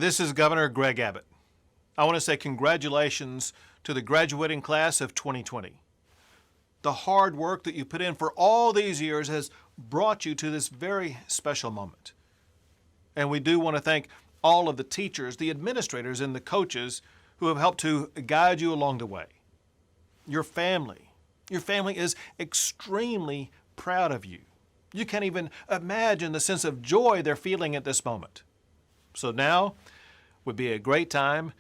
This is Governor Greg Abbott. I want to say congratulations to the graduating class of 2020. The hard work that you put in for all these years has brought you to this very special moment. And we do want to thank all of the teachers, the administrators, and the coaches who have helped to guide you along the way. Your family is extremely proud of you. You can't even imagine the sense of joy they're feeling at this moment. So now would be a great time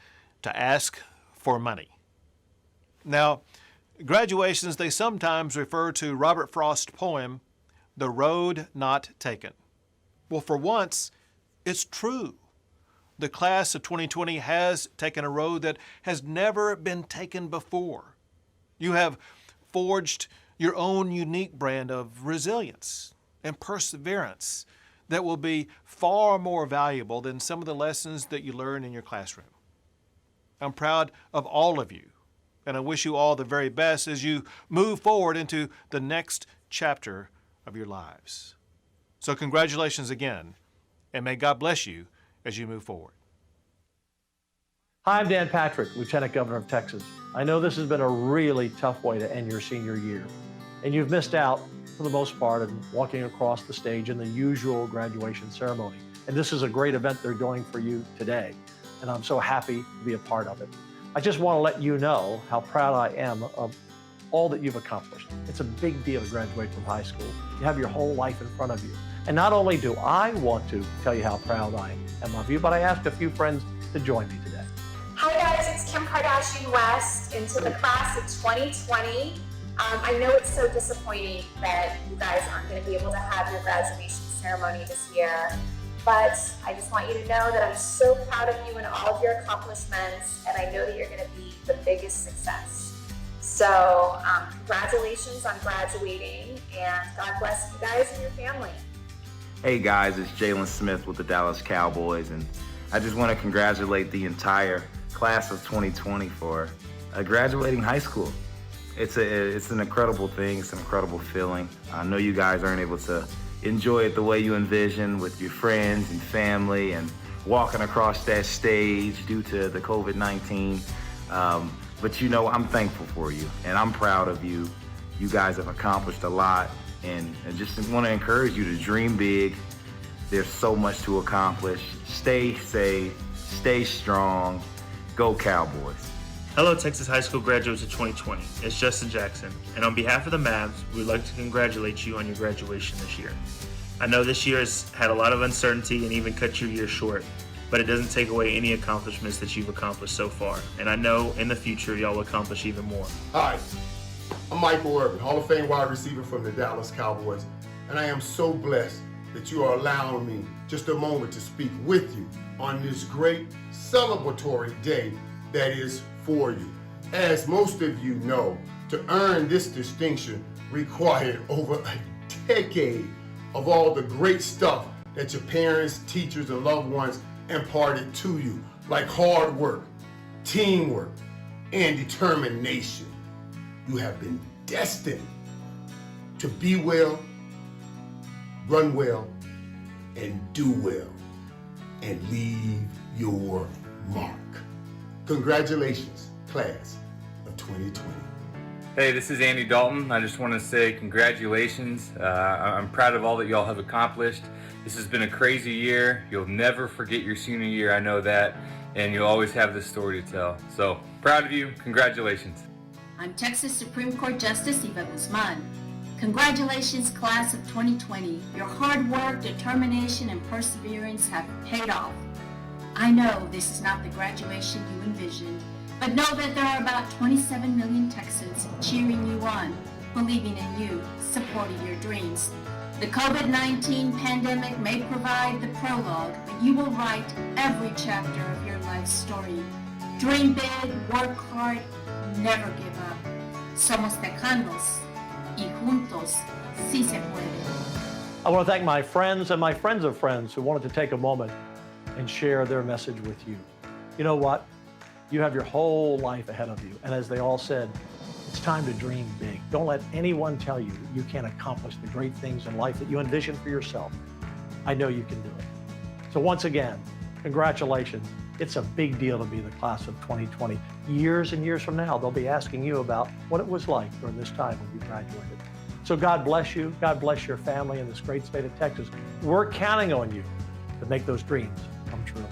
to ask for money. Now, graduations, they sometimes refer to Robert Frost's poem, The Road Not Taken. Well, for once, it's true. The class of 2020 has taken a road that has never been taken before. You have forged your own unique brand of resilience and perseverance that will be far more valuable than some of the lessons that you learn in your classroom. I'm proud of all of you, and I wish you all the very best as you move forward into the next chapter of your lives. So congratulations again, and may God bless you as you move forward. Hi, I'm Dan Patrick, Lieutenant Governor of Texas. I know this has been a really tough way to end your senior year, and you've missed out, for the most part, in walking across the stage in the usual graduation ceremony. And this is a great event they're doing for you today, and I'm so happy to be a part of it. I just want to let you know how proud I am of all that you've accomplished. It's a big deal to graduate from high school. You have your whole life in front of you. And not only do I want to tell you how proud I am of you, but I asked a few friends to join me today. Hi guys, it's Kim Kardashian West into the class of 2020. I know it's so disappointing that you guys aren't going to be able to have your graduation ceremony this year, but I just want you to know that I'm so proud of you and all of your accomplishments, and I know that you're going to be the biggest success. So congratulations on graduating, and God bless you guys and your family. Hey guys, it's Jalen Smith with the Dallas Cowboys, and I just want to congratulate the entire class of 2020 for graduating high school. It's an incredible thing. It's an incredible feeling. I know you guys aren't able to enjoy it the way you envision with your friends and family and walking across that stage due to the COVID-19. But you know, I'm thankful for you and I'm proud of you. You guys have accomplished a lot, and I just want to encourage you to dream big. There's so much to accomplish. Stay safe, stay strong, go Cowboys. Hello, Texas High School graduates of 2020. It's Justin Jackson, and on behalf of the Mavs, we'd like to congratulate you on your graduation this year. I know this year has had a lot of uncertainty and even cut your year short, but it doesn't take away any accomplishments that you've accomplished so far, and I know in the future y'all will accomplish even more. Hi, I'm Michael Irvin, Hall of Fame wide receiver from the Dallas Cowboys, and I am so blessed that you are allowing me just a moment to speak with you on this great celebratory day that is for you. As most of you know, to earn this distinction required over a decade of all the great stuff that your parents, teachers, and loved ones imparted to you, like hard work, teamwork, and determination. You have been destined to be well, run well, and do well, and leave your mark. Congratulations, class of 2020. Hey, this is Andy Dalton. I just want to say congratulations. I'm proud of all that y'all have accomplished. This has been a crazy year. You'll never forget your senior year, I know that, and you'll always have this story to tell. So, proud of you. Congratulations. I'm Texas Supreme Court Justice Eva Guzman. Congratulations, class of 2020. Your hard work, determination, and perseverance have paid off. I know this is not the graduation you envisioned, but know that there are about 27 million Texans cheering you on, believing in you, supporting your dreams. The COVID-19 pandemic may provide the prologue, but you will write every chapter of your life story. Dream big, work hard, never give up. Somos tejanos y juntos sí se puede. I want to thank my friends and my friends of friends who wanted to take a moment and share their message with you. You know what? You have your whole life ahead of you. And as they all said, it's time to dream big. Don't let anyone tell you that you can't accomplish the great things in life that you envision for yourself. I know you can do it. So once again, Congratulations. It's a big deal to be the class of 2020. Years and years from now, they'll be asking you about what it was like during this time when you graduated. So God bless you. God bless your family in this great state of Texas. We're counting on you to make those dreams come true.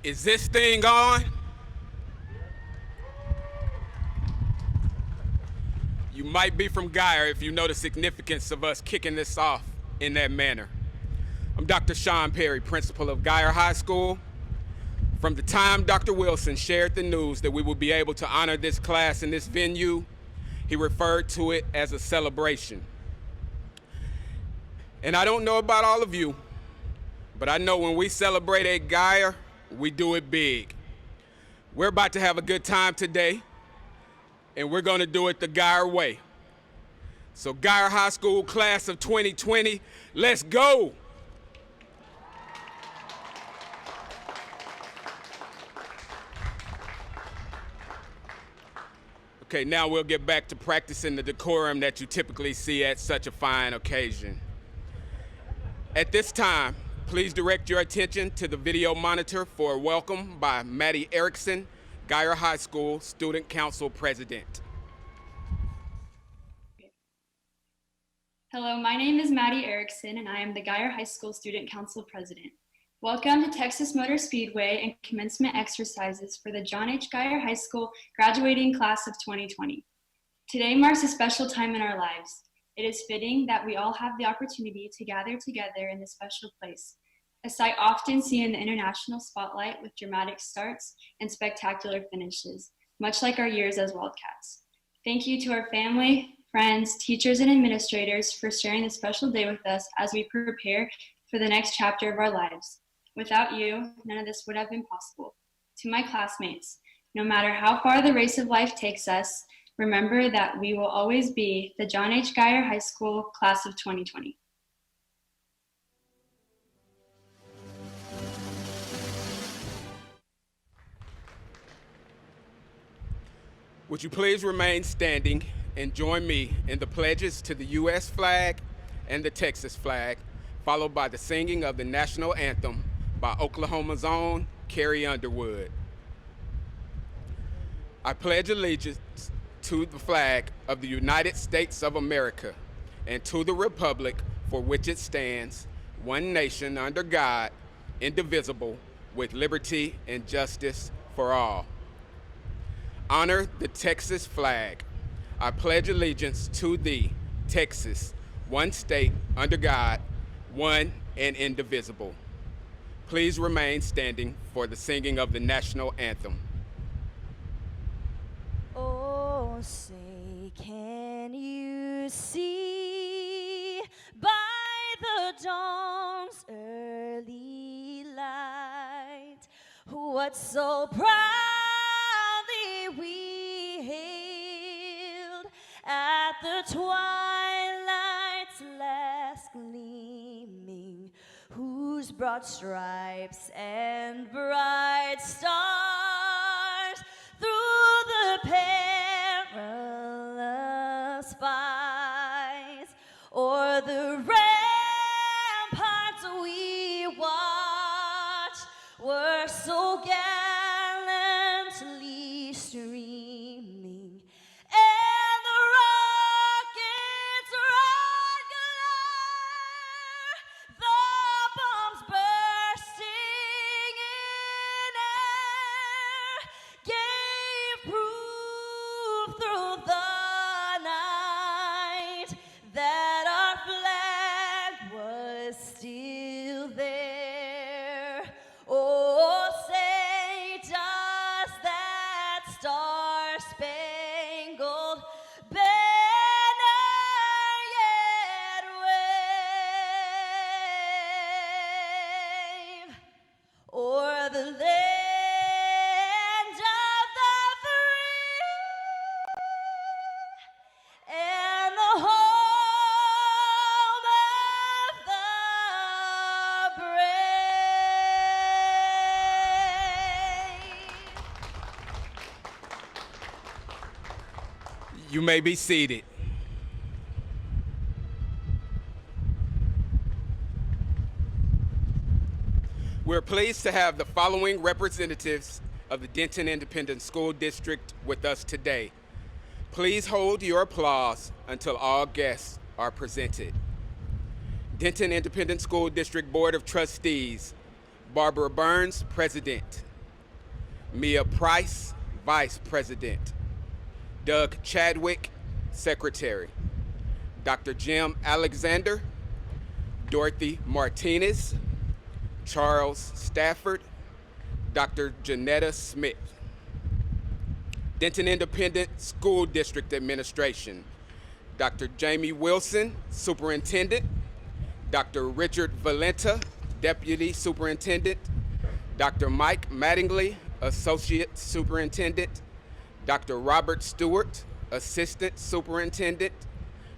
Is this thing on? You might be from Geyer if you know the significance of us kicking this off in that manner. I'm Dr. Sean Perry, principal of Geyer High School. From the time Dr. Wilson shared the news that we would be able to honor this class in this venue, he referred to it as a celebration. And I don't know about all of you, but I know when we celebrate at Geyer, we do it big. We're about to have a good time today, and we're gonna do it the Geyer way. So Geyer High School class of 2020, let's go! Okay, now we'll get back to practicing the decorum that you typically see at such a fine occasion. At this time, please direct your attention to the video monitor for a welcome by Maddie Erickson, Geyer High School Student Council President. Hello, my name is Maddie Erickson, and I am the Geyer High School Student Council President. Welcome to Texas Motor Speedway and commencement exercises for the John H. Geyer High School graduating class of 2020. Today marks a special time in our lives. It is fitting that we all have the opportunity to gather together in this special place, a sight often seen in the international spotlight with dramatic starts and spectacular finishes, much like our years as Wildcats. Thank you to our family, friends, teachers, and administrators for sharing this special day with us as we prepare for the next chapter of our lives. Without you, none of this would have been possible. To my classmates, no matter how far the race of life takes us, remember that we will always be the John H. Geyer High School class of 2020. Would you please remain standing and join me in the pledges to the U.S. flag and the Texas flag, followed by the singing of the national anthem by Oklahoma's own Carrie Underwood. I pledge allegiance to the flag of the United States of America and to the republic for which it stands, one nation under God, indivisible, with liberty and justice for all. Honor the Texas flag. I pledge allegiance to thee, Texas, one state under God, one and indivisible. Please remain standing for the singing of the national anthem. Oh, say, can you see by the dawn's early light what so proudly we hailed at the twilight's last gleaming, whose broad stripes and bright stars through the perilous fights o'er the ramparts we watch were so gallantly streaming, and the rockets' red glare, the bombs bursting in air, gave proof through the night that our flag was still there. Oh, say, does that star-spangled banner yet wave o'er the land of the free and the home of the brave? You may be seated. We're pleased to have the following representatives of the Denton Independent School District with us today. Please hold your applause until all guests are presented. Denton Independent School District Board of Trustees, Barbara Burns, President. Mia Price, Vice President. Doug Chadwick, Secretary. Dr. Jim Alexander, Dorothy Martinez, Charles Stafford, Dr. Janetta Smith. Denton Independent School District Administration, Dr. Jamie Wilson, Superintendent, Dr. Richard Valenta, Deputy Superintendent, Dr. Mike Mattingly, Associate Superintendent, Dr. Robert Stewart, Assistant Superintendent,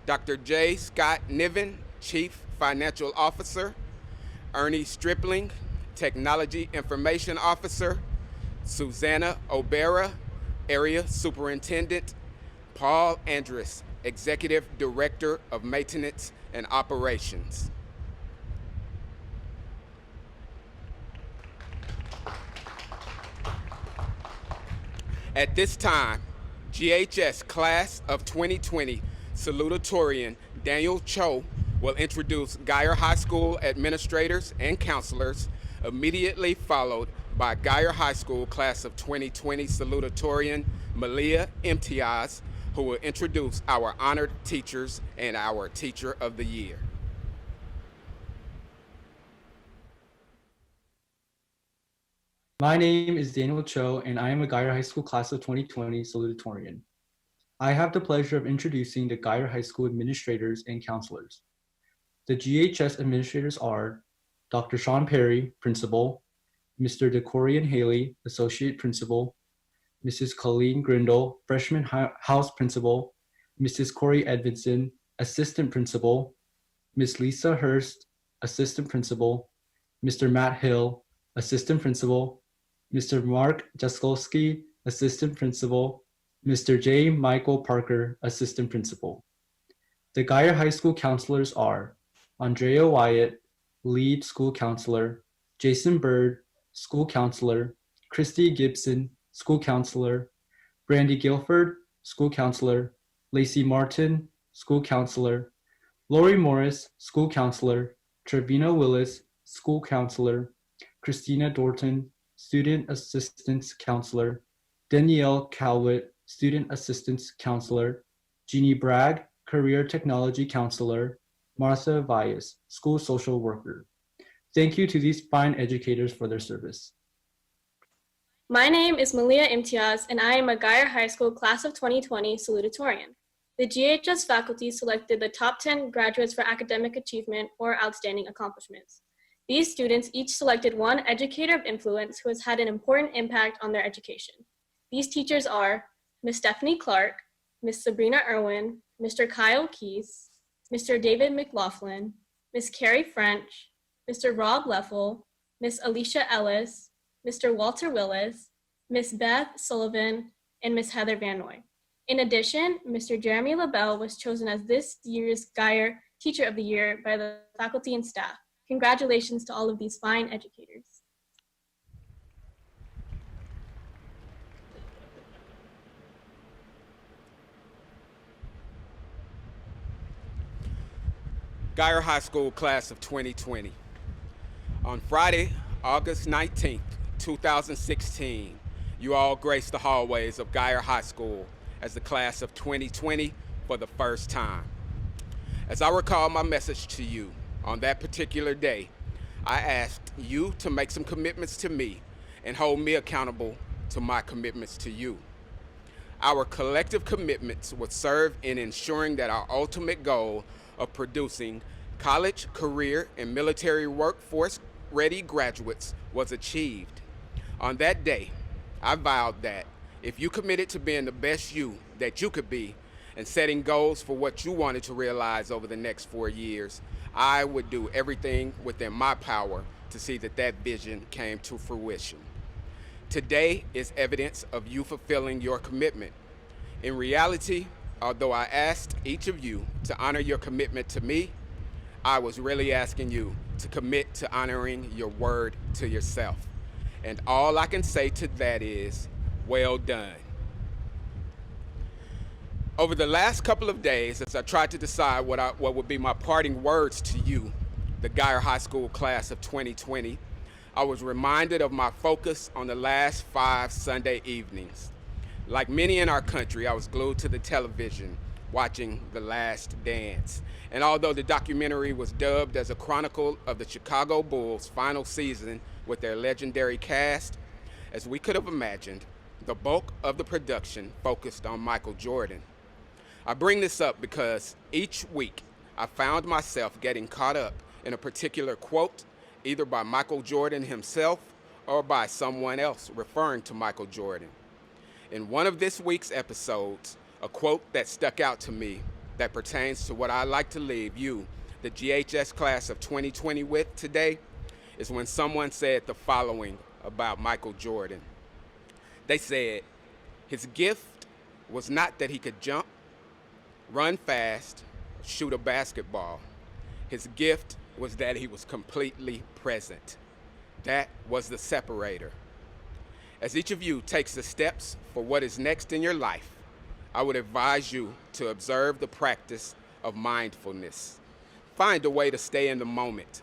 Dr. J. Scott Niven, Chief Financial Officer, Ernie Stripling, Technology Information Officer, Susanna Obera, Area Superintendent, Paul Andrus, Executive Director of Maintenance and Operations. At this time, GHS Class of 2020 Salutatorian Daniel Cho will introduce Geyer High School administrators and counselors, immediately followed by Geyer High School Class of 2020 Salutatorian Malia Imtiaz, who will introduce our honored teachers and our Teacher of the Year. My name is Daniel Cho, and I am a Geyer High School Class of 2020 Salutatorian. I have the pleasure of introducing the Geyer High School administrators and counselors. The GHS administrators are Dr. Sean Perry, Principal, Mr. DeCorian Haley, Associate Principal, Mrs. Colleen Grindle, Freshman House Principal, Mrs. Corey Edvinson, Assistant Principal, Ms. Lisa Hurst, Assistant Principal, Mr. Matt Hill, Assistant Principal, Mr. Mark Jaskolski, Assistant Principal, Mr. J. Michael Parker, Assistant Principal. The Geyer High School counselors are Andrea Wyatt, Lead School Counselor, Jason Bird, School Counselor, Christy Gibson, School Counselor, Brandy Guilford, School Counselor, Lacey Martin, School Counselor, Lori Morris, School Counselor, Trevina Willis, School Counselor, Christina Dorton, Student Assistance Counselor, Danielle Calwitt, Student Assistance Counselor, Jeannie Bragg, Career Technology Counselor, Martha Valles, School Social Worker. Thank you to these fine educators for their service. My name is Malia Imtiaz, and I am a Geyer High School Class of 2020 Salutatorian. The GHS faculty selected the top 10 graduates for academic achievement or outstanding accomplishments. These students each selected one educator of influence who has had an important impact on their education. These teachers are Ms. Stephanie Clark, Ms. Sabrina Irwin, Mr. Kyle Keese, Mr. David McLaughlin, Ms. Carrie French, Mr. Rob Leffel, Ms. Alicia Ellis, Mr. Walter Willis, Ms. Beth Sullivan, and Ms. Heather Van Noy. In addition, Mr. Jeremy LaBelle was chosen as this year's Geyer Teacher of the Year by the faculty and staff. Congratulations to all of these fine educators. Geyer High School Class of 2020. On Friday, August 19th, 2016, you all graced the hallways of Geyer High School as the Class of 2020 for the first time. As I recall my message to you on that particular day, I asked you to make some commitments to me and hold me accountable to my commitments to you. Our collective commitments would serve in ensuring that our ultimate goal of producing college, career, and military workforce-ready graduates was achieved. On that day, I vowed that if you committed to being the best you that you could be and setting goals for what you wanted to realize over the next 4 years, I would do everything within my power to see that that vision came to fruition. Today is evidence of you fulfilling your commitment. In reality, although I asked each of you to honor your commitment to me, I was really asking you to commit to honoring your word to yourself. And all I can say to that is, well done. Over the last couple of days, as I tried to decide what would be my parting words to you, the Geyer High School Class of 2020, I was reminded of my focus on the last 5 Sunday evenings. Like many in our country, I was glued to the television watching The Last Dance. And although the documentary was dubbed as a chronicle of the Chicago Bulls' final season with their legendary cast, as we could have imagined, the bulk of the production focused on Michael Jordan. I bring this up because each week I found myself getting caught up in a particular quote, either by Michael Jordan himself or by someone else referring to Michael Jordan. In one of this week's episodes, a quote that stuck out to me that pertains to what I'd like to leave you, the GHS class of 2020, with today is when someone said the following about Michael Jordan. They said, his gift was not that he could jump, run fast, shoot a basketball. His gift was that he was completely present. That was the separator. As each of you takes the steps for what is next in your life, I would advise you to observe the practice of mindfulness. Find a way to stay in the moment.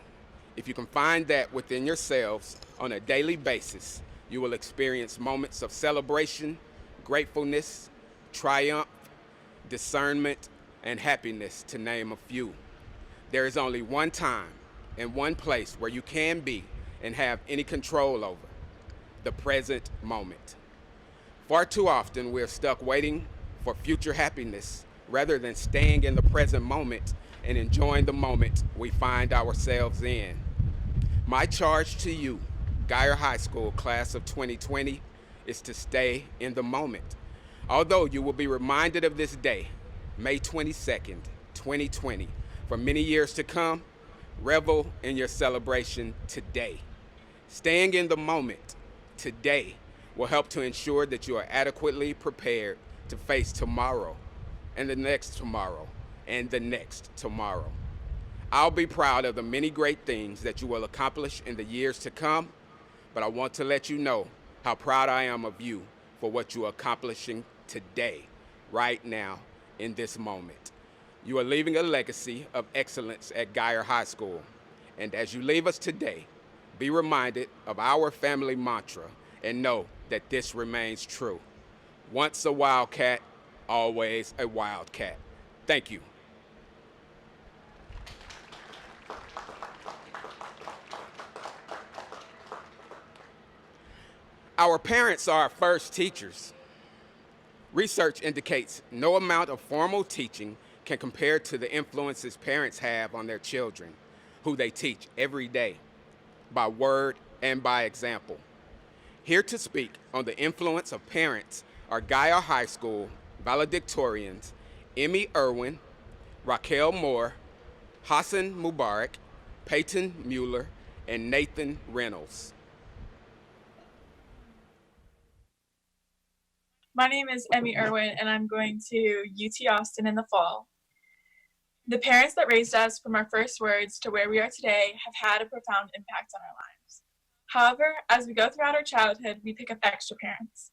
If you can find that within yourselves on a daily basis, you will experience moments of celebration, gratefulness, triumph, discernment, and happiness, to name a few. There is only one time and one place where you can be and have any control over: the present moment. Far too often, we're stuck waiting for future happiness rather than staying in the present moment and enjoying the moment we find ourselves in. My charge to you, Geyer High School class of 2020, is to stay in the moment. Although you will be reminded of this day, May 22nd, 2020, for many years to come, revel in your celebration today. Staying in the moment today will help to ensure that you are adequately prepared to face tomorrow and the next tomorrow and the next tomorrow. I'll be proud of the many great things that you will accomplish in the years to come, but I want to let you know how proud I am of you for what you are accomplishing today, right now, in this moment. You are leaving a legacy of excellence at Geyer High School, and as you leave us today, be reminded of our family mantra and know that this remains true. Once a Wildcat, always a Wildcat. Thank you. Our parents are our first teachers. Research indicates no amount of formal teaching can compare to the influences parents have on their children, who they teach every day, by word and by example. Here to speak on the influence of parents are Geyer High School valedictorians Emmy Irwin, Raquel Moore, Hassan Mubarak, Peyton Mueller, and Nathan Reynolds. My name is Emmy Irwin, and I'm going to UT Austin in the fall. The parents that raised us from our first words to where we are today have had a profound impact on our lives. However, as we go throughout our childhood, we pick up extra parents.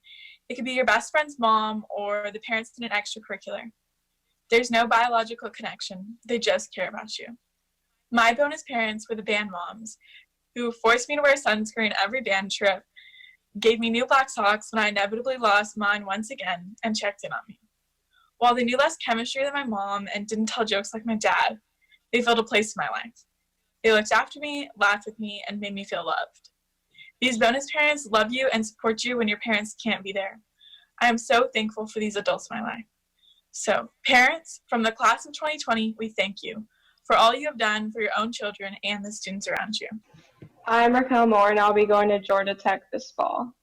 It could be your best friend's mom or the parents in an extracurricular. There's no biological connection. They just care about you. My bonus parents were the band moms, who forced me to wear sunscreen every band trip, gave me new black socks when I inevitably lost mine once again, and checked in on me. While they knew less chemistry than my mom and didn't tell jokes like my dad, they filled a place in my life. They looked after me, laughed with me, and made me feel loved. These bonus parents love you and support you when your parents can't be there. I am so thankful for these adults in my life. So, parents, from the class of 2020, we thank you for all you have done for your own children and the students around you. I'm Raquel Moore, and I'll be going to Georgia Tech this fall.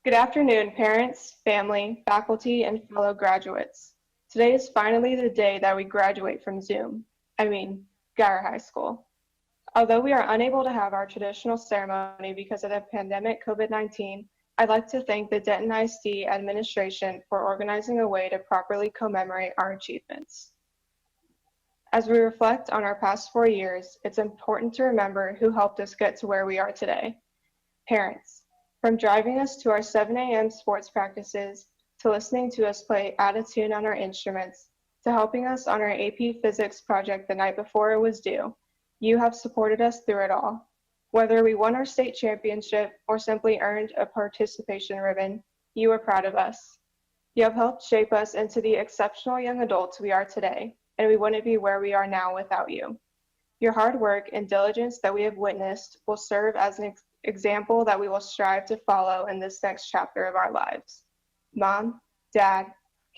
Good afternoon, parents, family, faculty, and fellow graduates. Today is finally the day that we graduate from Geyer High School. Although we are unable to have our traditional ceremony because of the pandemic COVID-19, I'd like to thank the Denton ISD administration for organizing a way to properly commemorate our achievements. As we reflect on our past 4 years, it's important to remember who helped us get to where we are today. Parents, from driving us to our 7 a.m. sports practices, to listening to us play out of tune on our instruments, to helping us on our AP Physics project the night before it was due. You have supported us through it all. Whether we won our state championship or simply earned a participation ribbon, you are proud of us. You have helped shape us into the exceptional young adults we are today, and we wouldn't be where we are now without you. Your hard work and diligence that we have witnessed will serve as an example that we will strive to follow in this next chapter of our lives. Mom, Dad,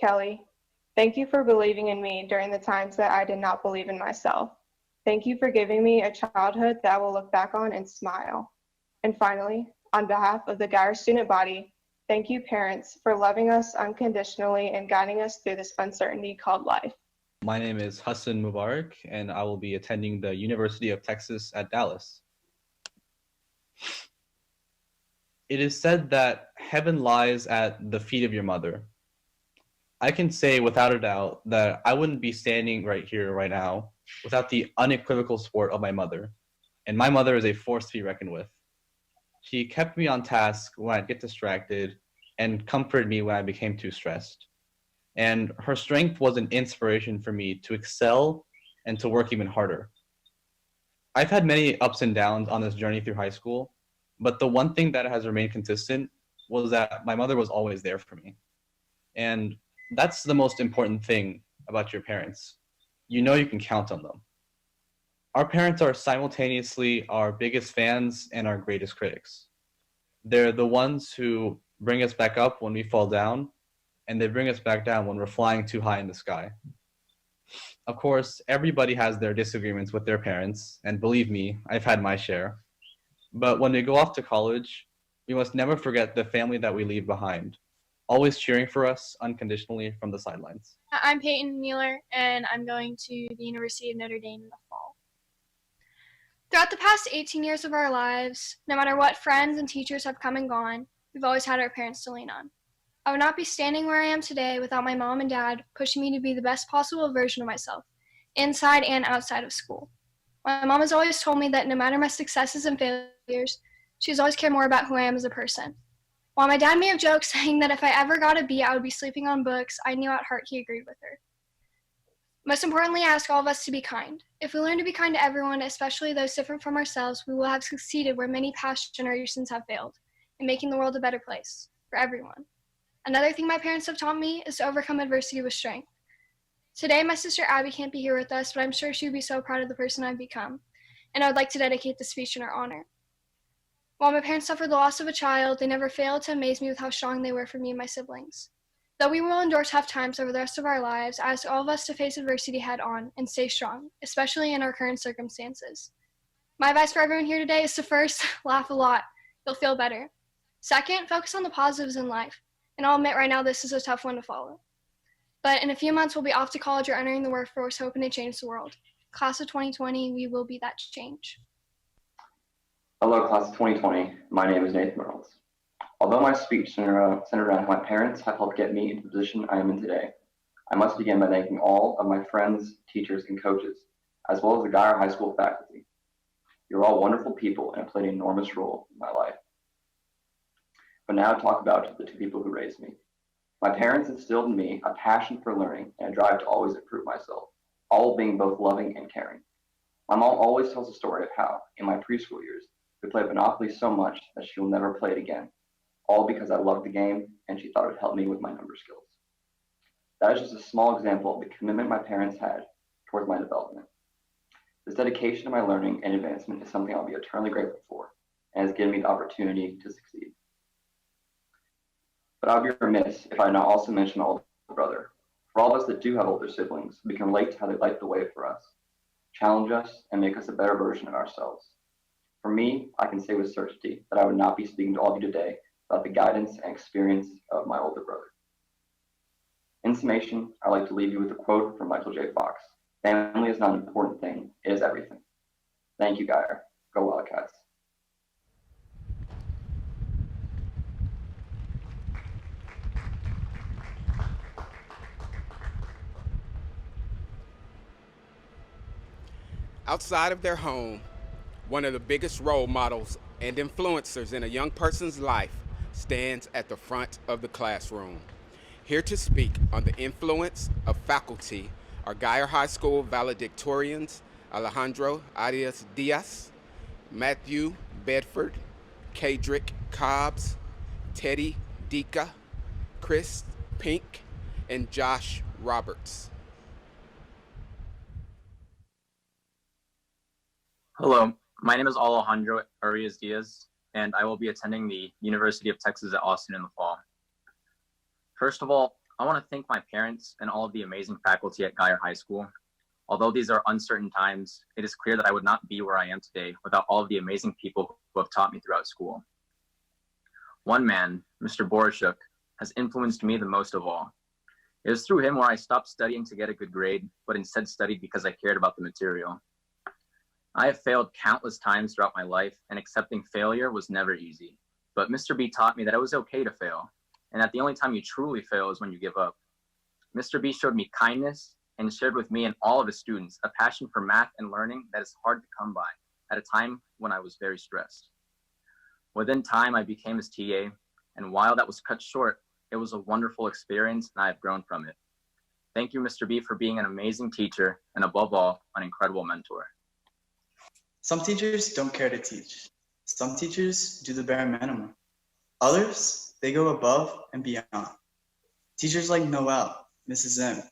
Kelly, thank you for believing in me during the times that I did not believe in myself. Thank you for giving me a childhood that I will look back on and smile. And finally, on behalf of the Geyer student body, thank you parents for loving us unconditionally and guiding us through this uncertainty called life. My name is Hassan Mubarak, and I will be attending the University of Texas at Dallas. It is said that heaven lies at the feet of your mother. I can say without a doubt that I wouldn't be standing right here right now without the unequivocal support of my mother. And my mother is a force to be reckoned with. She kept me on task when I'd get distracted and comforted me when I became too stressed. And her strength was an inspiration for me to excel and to work even harder. I've had many ups and downs on this journey through high school, but the one thing that has remained consistent was that my mother was always there for me. And that's the most important thing about your parents. You know you can count on them. Our parents are simultaneously our biggest fans and our greatest critics. They're the ones who bring us back up when we fall down, and they bring us back down when we're flying too high in the sky. Of course, everybody has their disagreements with their parents, and believe me, I've had my share. But when we go off to college, we must never forget the family that we leave behind, always cheering for us unconditionally from the sidelines. I'm Peyton Mueller, and I'm going to the University of Notre Dame in the fall. Throughout the past 18 years of our lives, no matter what friends and teachers have come and gone, we've always had our parents to lean on. I would not be standing where I am today without my mom and dad pushing me to be the best possible version of myself, inside and outside of school. My mom has always told me that no matter my successes and failures, she's always cared more about who I am as a person. While my dad may have joked saying that if I ever got a B, I would be sleeping on books, I knew at heart he agreed with her. Most importantly, I ask all of us to be kind. If we learn to be kind to everyone, especially those different from ourselves, we will have succeeded where many past generations have failed, in making the world a better place for everyone. Another thing my parents have taught me is to overcome adversity with strength. Today, my sister Abby can't be here with us, but I'm sure she would be so proud of the person I've become, and I would like to dedicate this speech in her honor. While my parents suffered the loss of a child, they never failed to amaze me with how strong they were for me and my siblings. Though we will endure tough times over the rest of our lives, I ask all of us to face adversity head on and stay strong, especially in our current circumstances. My advice for everyone here today is to first, laugh a lot. You'll feel better. Second, focus on the positives in life. And I'll admit right now this is a tough one to follow. But in a few months, we'll be off to college or entering the workforce, hoping to change the world. Class of 2020, we will be that change. Hello, class of 2020. My name is Nathan Reynolds. Although my speech centered around how my parents have helped get me into the position I am in today, I must begin by thanking all of my friends, teachers, and coaches, as well as the Geyer High School faculty. You're all wonderful people and have played an enormous role in my life. But now talk about the two people who raised me. My parents instilled in me a passion for learning and a drive to always improve myself, all being both loving and caring. My mom always tells a story of how, in my preschool years, we played Monopoly so much that she will never play it again, all because I loved the game and she thought it would help me with my number skills. That is just a small example of the commitment my parents had towards my development. This dedication to my learning and advancement is something I'll be eternally grateful for and has given me the opportunity to succeed. But I would be remiss if I did not also mention my older brother. For all of us that do have older siblings, we can relate to how they light the way for us, challenge us, and make us a better version of ourselves. For me, I can say with certainty that I would not be speaking to all of you today without the guidance and experience of my older brother. In summation, I'd like to leave you with a quote from Michael J. Fox. Family is not an important thing, it is everything. Thank you, Geyer. Go Wildcats. Outside of their home, one of the biggest role models and influencers in a young person's life stands at the front of the classroom. Here to speak on the influence of faculty are Geyer High School valedictorians, Alejandro Arias Diaz, Matthew Bedford, Kadrick Cobbs, Teddy Dika, Chris Pink, and Josh Roberts. Hello, my name is Alejandro Arias Diaz, and I will be attending the University of Texas at Austin in the fall. First of all, I want to thank my parents and all of the amazing faculty at Geyer High School. Although these are uncertain times, it is clear that I would not be where I am today without all of the amazing people who have taught me throughout school. One man, Mr. Borashuk, has influenced me the most of all. It was through him where I stopped studying to get a good grade, but instead studied because I cared about the material. I have failed countless times throughout my life, and accepting failure was never easy. But Mr. B taught me that it was okay to fail, and that the only time you truly fail is when you give up. Mr. B showed me kindness and shared with me and all of his students a passion for math and learning that is hard to come by at a time when I was very stressed. Within time, I became his TA, and while that was cut short, it was a wonderful experience and I have grown from it. Thank you, Mr. B, for being an amazing teacher and above all, an incredible mentor. Some teachers don't care to teach. Some teachers do the bare minimum. Others, they go above and beyond. Teachers like Noel, Mrs. M,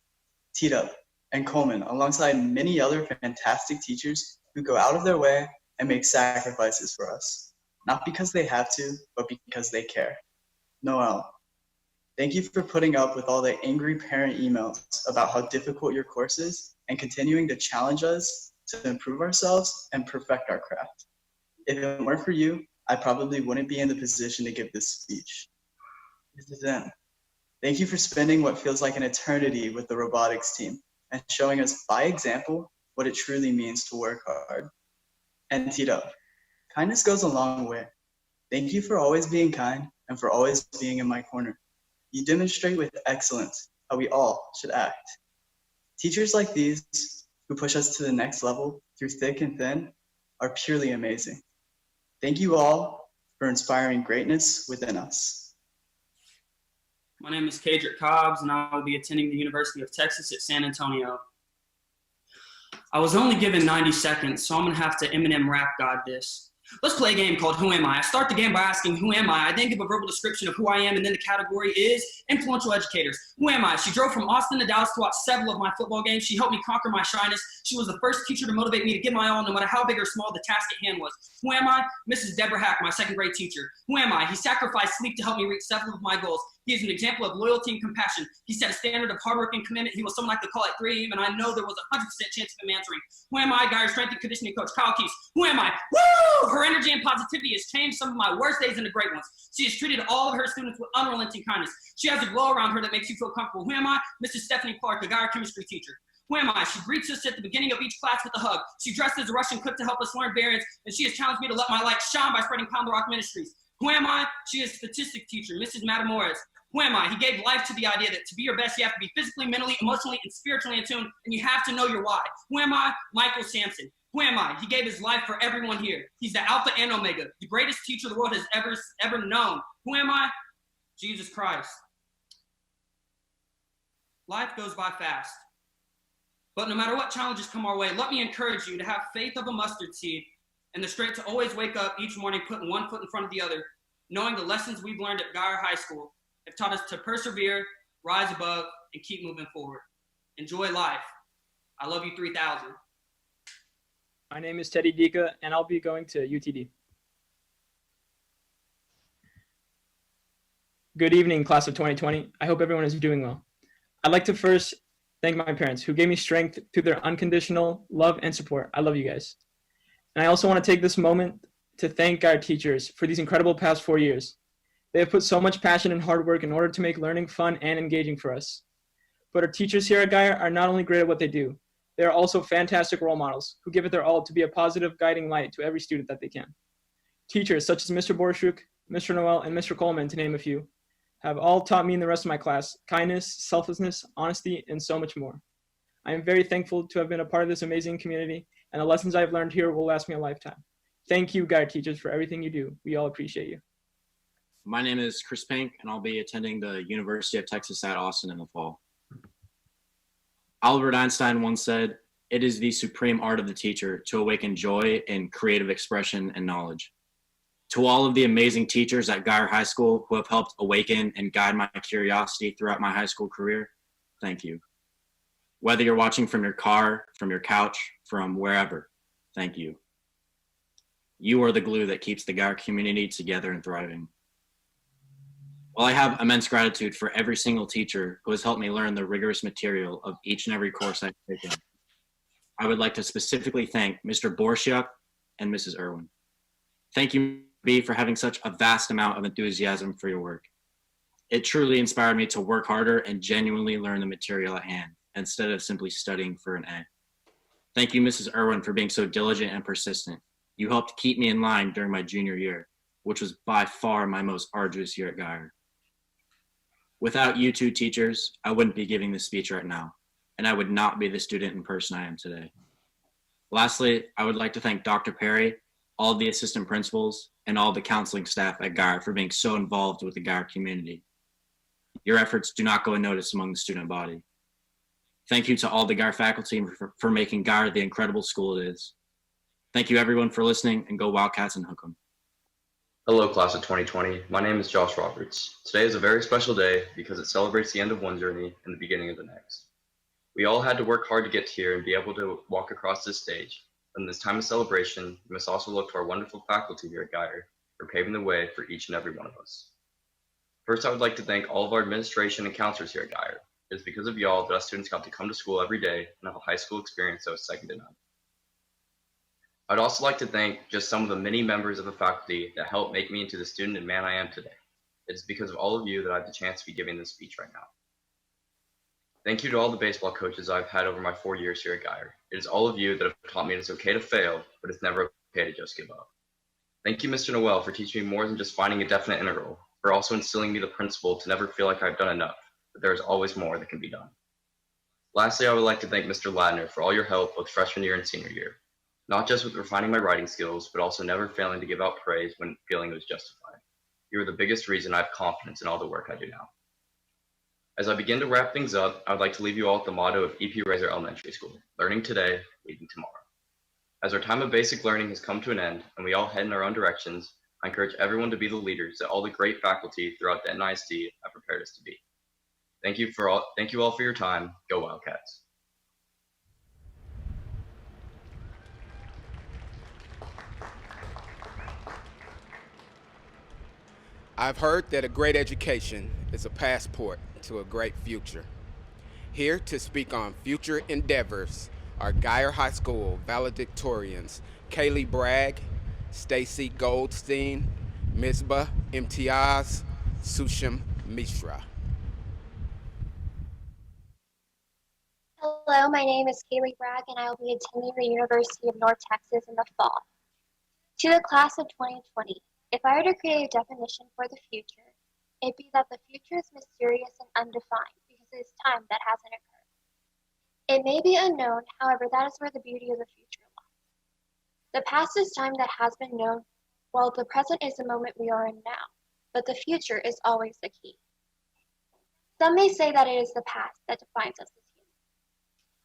Tita, and Coleman, alongside many other fantastic teachers who go out of their way and make sacrifices for us, not because they have to, but because they care. Noel, thank you for putting up with all the angry parent emails about how difficult your course is and continuing to challenge us to improve ourselves and perfect our craft. If it weren't for you, I probably wouldn't be in the position to give this speech. Mrs. M, thank you for spending what feels like an eternity with the robotics team and showing us by example what it truly means to work hard. And Tito, kindness goes a long way. Thank you for always being kind and for always being in my corner. You demonstrate with excellence how we all should act. Teachers like these who push us to the next level through thick and thin are purely amazing. Thank you all for inspiring greatness within us. My name is Kadrick Cobbs, and I will be attending the University of Texas at San Antonio. I was only given 90 seconds, so I'm going to have to Eminem rap God this. Let's play a game called Who Am I? I start the game by asking, who am I? I then give a verbal description of who I am, and then the category is influential educators. Who am I? She drove from Austin to Dallas to watch several of my football games. She helped me conquer my shyness. She was the first teacher to motivate me to give my all, no matter how big or small the task at hand was. Who am I? Mrs. Deborah Hack, my second grade teacher. Who am I? He sacrificed sleep to help me reach several of my goals. He is an example of loyalty and compassion. He set a standard of hard work and commitment. He was someone I could call at 3 a.m., and I know there was a 100% chance of him answering. Who am I? Geyer strength and conditioning coach Kyle Keese. Who am I? Woo! Her energy and positivity has changed some of my worst days into great ones. She has treated all of her students with unrelenting kindness. She has a glow around her that makes you feel comfortable. Who am I? Mrs. Stephanie Clark, a Geyer chemistry teacher. Who am I? She greets us at the beginning of each class with a hug. She dressed as a Russian cook to help us learn variants, and she has challenged me to let my light shine by spreading Pound the Rock Ministries. Who am I? She is a statistics teacher, Mrs. Matamoras. Who am I? He gave life to the idea that to be your best, you have to be physically, mentally, emotionally, and spiritually in tune, and you have to know your why. Who am I? Michael Sampson. Who am I? He gave his life for everyone here. He's the Alpha and Omega, the greatest teacher the world has ever known. Who am I? Jesus Christ. Life goes by fast. But no matter what challenges come our way, let me encourage you to have faith of a mustard seed and the strength to always wake up each morning putting one foot in front of the other, knowing the lessons we've learned at Geyer High School have taught us to persevere, rise above, and keep moving forward. Enjoy life. I love you 3000. My name is Teddy Dika, and I'll be going to UTD. Good evening, class of 2020. I hope everyone is doing well. I'd like to first thank my parents who gave me strength through their unconditional love and support. I love you guys. And I also want to take this moment to thank our teachers for these incredible past 4 years. They have put so much passion and hard work in order to make learning fun and engaging for us. But our teachers here at Geyer are not only great at what they do, they are also fantastic role models who give it their all to be a positive guiding light to every student that they can. Teachers such as Mr. Borshuk, Mr. Noel, and Mr. Coleman, to name a few, have all taught me and the rest of my class kindness, selflessness, honesty, and so much more. I am very thankful to have been a part of this amazing community, and the lessons I've learned here will last me a lifetime. Thank you, Geyer teachers, for everything you do. We all appreciate you. My name is Chris Pink, and I'll be attending the University of Texas at Austin in the fall. Albert Einstein once said, It is the supreme art of the teacher to awaken joy in creative expression and knowledge. To all of the amazing teachers at Geyer High School who have helped awaken and guide my curiosity throughout my high school career, thank you. Whether you're watching from your car, from your couch, from wherever, thank you. You are the glue that keeps the Geyer community together and thriving. While I have immense gratitude for every single teacher who has helped me learn the rigorous material of each and every course I've taken, I would like to specifically thank Mr. Borsiak and Mrs. Irwin. Thank you, B, for having such a vast amount of enthusiasm for your work. It truly inspired me to work harder and genuinely learn the material at hand, instead of simply studying for an A. Thank you, Mrs. Irwin, for being so diligent and persistent. You helped keep me in line during my junior year, which was by far my most arduous year at Geyer. Without you two teachers, I wouldn't be giving this speech right now, and I would not be the student and person I am today. Lastly, I would like to thank Dr. Perry, all the assistant principals, and all the counseling staff at Geyer for being so involved with the Geyer community. Your efforts do not go unnoticed among the student body. Thank you to all the Geyer faculty for making Geyer the incredible school it is. Thank you everyone for listening, and go Wildcats and hook 'em. Hello, class of 2020. My name is Josh Roberts. Today is a very special day because it celebrates the end of one journey and the beginning of the next. We all had to work hard to get here and be able to walk across this stage. In this time of celebration, we must also look to our wonderful faculty here at Geyer for paving the way for each and every one of us. First, I would like to thank all of our administration and counselors here at Geyer. It is because of y'all that us students got to come to school every day and have a high school experience that was second to none. I'd also like to thank just some of the many members of the faculty that helped make me into the student and man I am today. It is because of all of you that I have the chance to be giving this speech right now. Thank you to all the baseball coaches I've had over my 4 years here at Geyer. It is all of you that have taught me it's okay to fail, but it's never okay to just give up. Thank you, Mr. Noel, for teaching me more than just finding a definite integral, for also instilling me the principle to never feel like I've done enough, but there is always more that can be done. Lastly, I would like to thank Mr. Ladner for all your help both freshman year and senior year, not just with refining my writing skills, but also never failing to give out praise when feeling it was justified. You are the biggest reason I have confidence in all the work I do now. As I begin to wrap things up, I would like to leave you all with the motto of E.P. Razor Elementary School, learning today, leading tomorrow. As our time of basic learning has come to an end and we all head in our own directions, I encourage everyone to be the leaders that all the great faculty throughout the NISD have prepared us to be. Thank you all for your time. Go Wildcats. I've heard that a great education is a passport to a great future. Here to speak on future endeavors are Geyer High School valedictorians Kaylee Bragg, Stacy Goldstein, Misbah Imtiaz, Susham Mishra. Hello, my name is Kaylee Bragg, and I will be attending the University of North Texas in the fall. To the class of 2020, if I were to create a definition for the future, it'd be that the future is mysterious and undefined because it is time that hasn't occurred. It may be unknown, however, that is where the beauty of the future lies. The past is time that has been known, while the present is the moment we are in now, but the future is always the key. Some may say that it is the past that defines us as humans.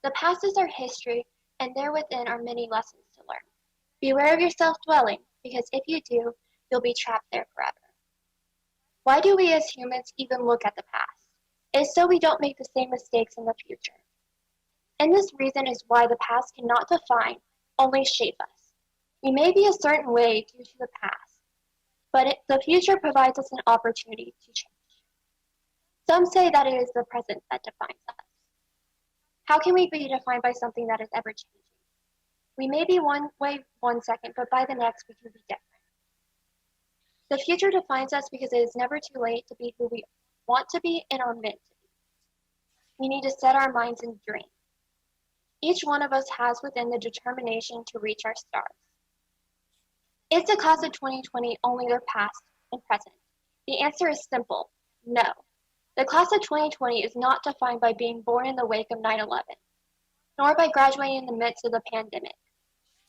The past is our history, and there within are many lessons to learn. Beware of your self-dwelling, because if you do, you'll be trapped there forever. Why do we as humans even look at the past? It's so we don't make the same mistakes in the future. And this reason is why the past cannot define, only shape us. We may be a certain way due to the past, but the future provides us an opportunity to change. Some say that it is the present that defines us. How can we be defined by something that is ever changing? We may be one way one second, but by the next we can be different. The future defines us because it is never too late to be who we want to be and are meant to be. We need to set our minds and dream. Each one of us has within the determination to reach our stars. Is the class of 2020 only their past and present? The answer is simple, no. The class of 2020 is not defined by being born in the wake of 9/11, nor by graduating in the midst of the pandemic.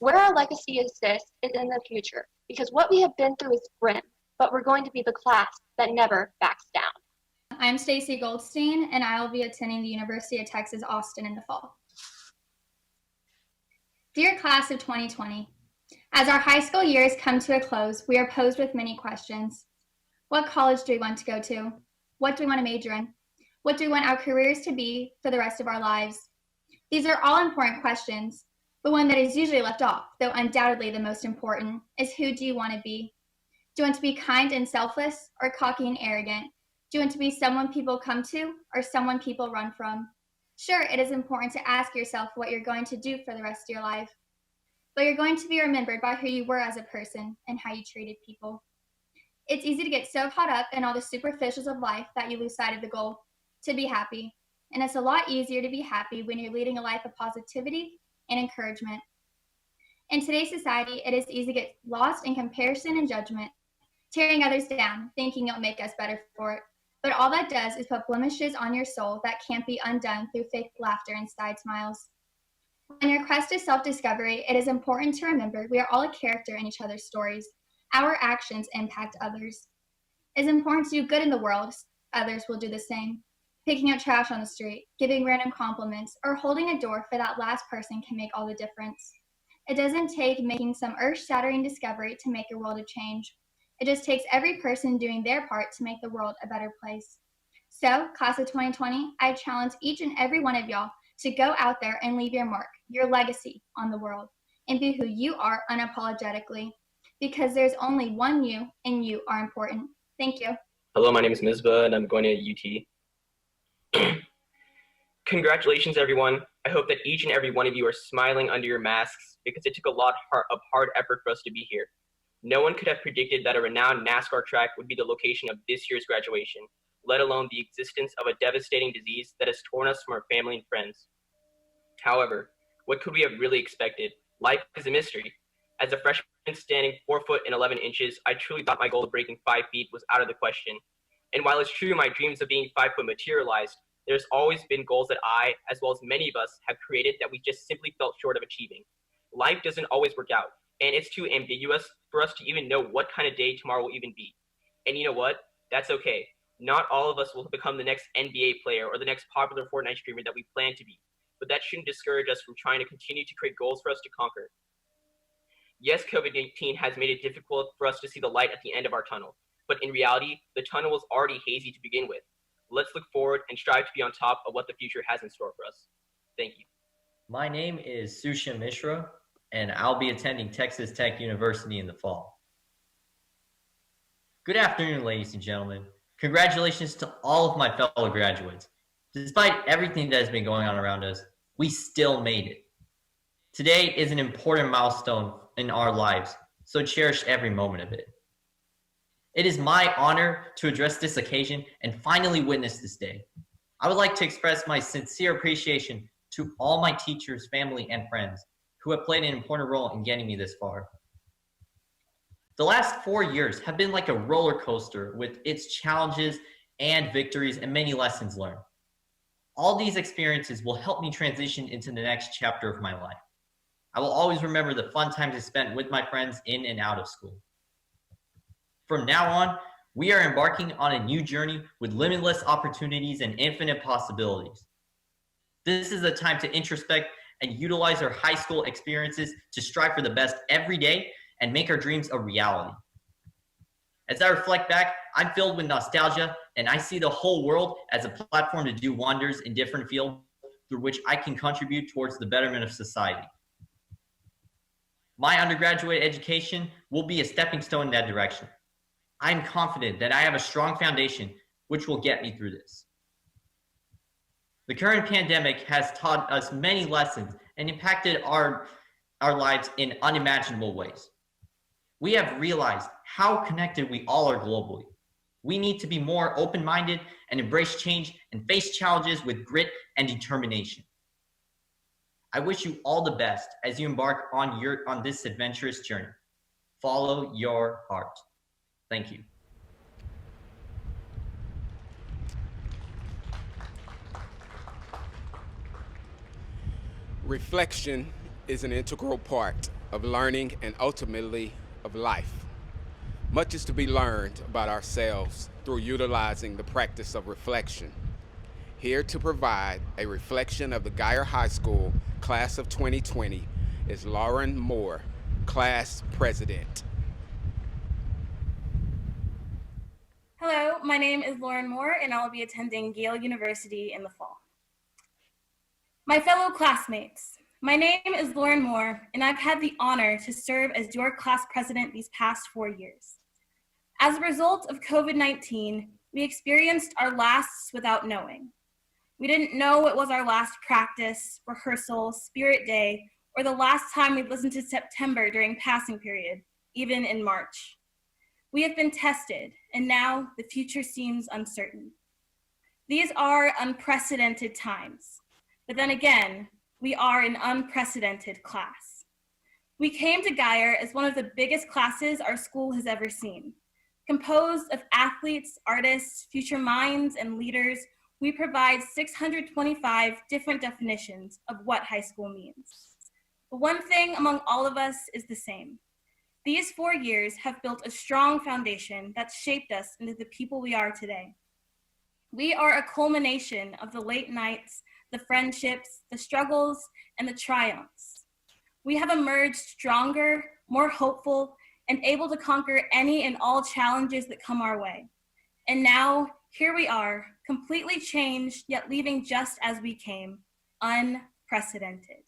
Where our legacy exists is in the future, because what we have been through is grim, but we're going to be the class that never backs down. I'm Stacy Goldstein, and I will be attending the University of Texas, Austin in the fall. Dear class of 2020, as our high school years come to a close, we are posed with many questions. What college do we want to go to? What do we want to major in? What do we want our careers to be for the rest of our lives? These are all important questions, but one that is usually left off, though undoubtedly the most important, is who do you want to be? Do you want to be kind and selfless, or cocky and arrogant? Do you want to be someone people come to, or someone people run from? Sure, it is important to ask yourself what you're going to do for the rest of your life, but you're going to be remembered by who you were as a person and how you treated people. It's easy to get so caught up in all the superficials of life that you lose sight of the goal, to be happy. And it's a lot easier to be happy when you're leading a life of positivity and encouragement. In today's society, it is easy to get lost in comparison and judgment, tearing others down, thinking it'll make us better for it. But all that does is put blemishes on your soul that can't be undone through fake laughter and side smiles. In your quest to self-discovery, it is important to remember we are all a character in each other's stories. Our actions impact others. It is important to do good in the world, others will do the same. Picking up trash on the street, giving random compliments, or holding a door for that last person can make all the difference. It doesn't take making some earth-shattering discovery to make your world a change. It just takes every person doing their part to make the world a better place. So, class of 2020, I challenge each and every one of y'all to go out there and leave your mark, your legacy on the world, and be who you are unapologetically, because there's only one you, and you are important. Thank you. Hello, my name is Misbah, and I'm going to UT. Congratulations, everyone. I hope that each and every one of you are smiling under your masks, because it took a lot of hard effort for us to be here. No one could have predicted that a renowned NASCAR track would be the location of this year's graduation, let alone the existence of a devastating disease that has torn us from our family and friends. However, what could we have really expected? Life is a mystery. As a freshman standing 4 foot and 11 inches, I truly thought my goal of breaking 5 feet was out of the question. And while it's true my dreams of being 5 foot materialized, there's always been goals that I, as well as many of us, have created that we just simply felt short of achieving. Life doesn't always work out, and it's too ambiguous for us to even know what kind of day tomorrow will even be. And you know what? That's okay. Not all of us will become the next NBA player or the next popular Fortnite streamer that we plan to be, but that shouldn't discourage us from trying to continue to create goals for us to conquer. Yes, COVID-19 has made it difficult for us to see the light at the end of our tunnel, but in reality, the tunnel was already hazy to begin with. Let's look forward and strive to be on top of what the future has in store for us. Thank you. My name is Susha Mishra, and I'll be attending Texas Tech University in the fall. Good afternoon, ladies and gentlemen. Congratulations to all of my fellow graduates. Despite everything that has been going on around us, we still made it. Today is an important milestone in our lives, so cherish every moment of it. It is my honor to address this occasion and finally witness this day. I would like to express my sincere appreciation to all my teachers, family, and friends who have played an important role in getting me this far. The last 4 years have been like a roller coaster with its challenges and victories and many lessons learned. All these experiences will help me transition into the next chapter of my life. I will always remember the fun times I spent with my friends in and out of school. From now on, we are embarking on a new journey with limitless opportunities and infinite possibilities. This is a time to introspect and utilize our high school experiences to strive for the best every day and make our dreams a reality. As I reflect back, I'm filled with nostalgia, and I see the whole world as a platform to do wonders in different fields through which I can contribute towards the betterment of society. My undergraduate education will be a stepping stone in that direction. I'm confident that I have a strong foundation which will get me through this. The current pandemic has taught us many lessons and impacted our lives in unimaginable ways. We have realized how connected we all are globally. We need to be more open-minded and embrace change and face challenges with grit and determination. I wish you all the best as you embark on this adventurous journey. Follow your heart. Thank you. Reflection is an integral part of learning and ultimately of life. Much is to be learned about ourselves through utilizing the practice of reflection. Here to provide a reflection of the Geyer High School class of 2020 is Lauren Moore, class president. Hello, my name is Lauren Moore, and I'll be attending Yale University in the fall. My fellow classmates, my name is Lauren Moore, and I've had the honor to serve as your class president these past 4 years. As a result of COVID-19, we experienced our lasts without knowing. We didn't know it was our last practice, rehearsal, spirit day, or the last time we'd listened to September during passing period, even in March. We have been tested, and now the future seems uncertain. These are unprecedented times, but then again, we are an unprecedented class. We came to Guyer as one of the biggest classes our school has ever seen. Composed of athletes, artists, future minds, and leaders, we provide 625 different definitions of what high school means. But one thing among all of us is the same. These 4 years have built a strong foundation that's shaped us into the people we are today. We are a culmination of the late nights, the friendships, the struggles, and the triumphs. We have emerged stronger, more hopeful, and able to conquer any and all challenges that come our way. And now, here we are, completely changed, yet leaving just as we came, unprecedented.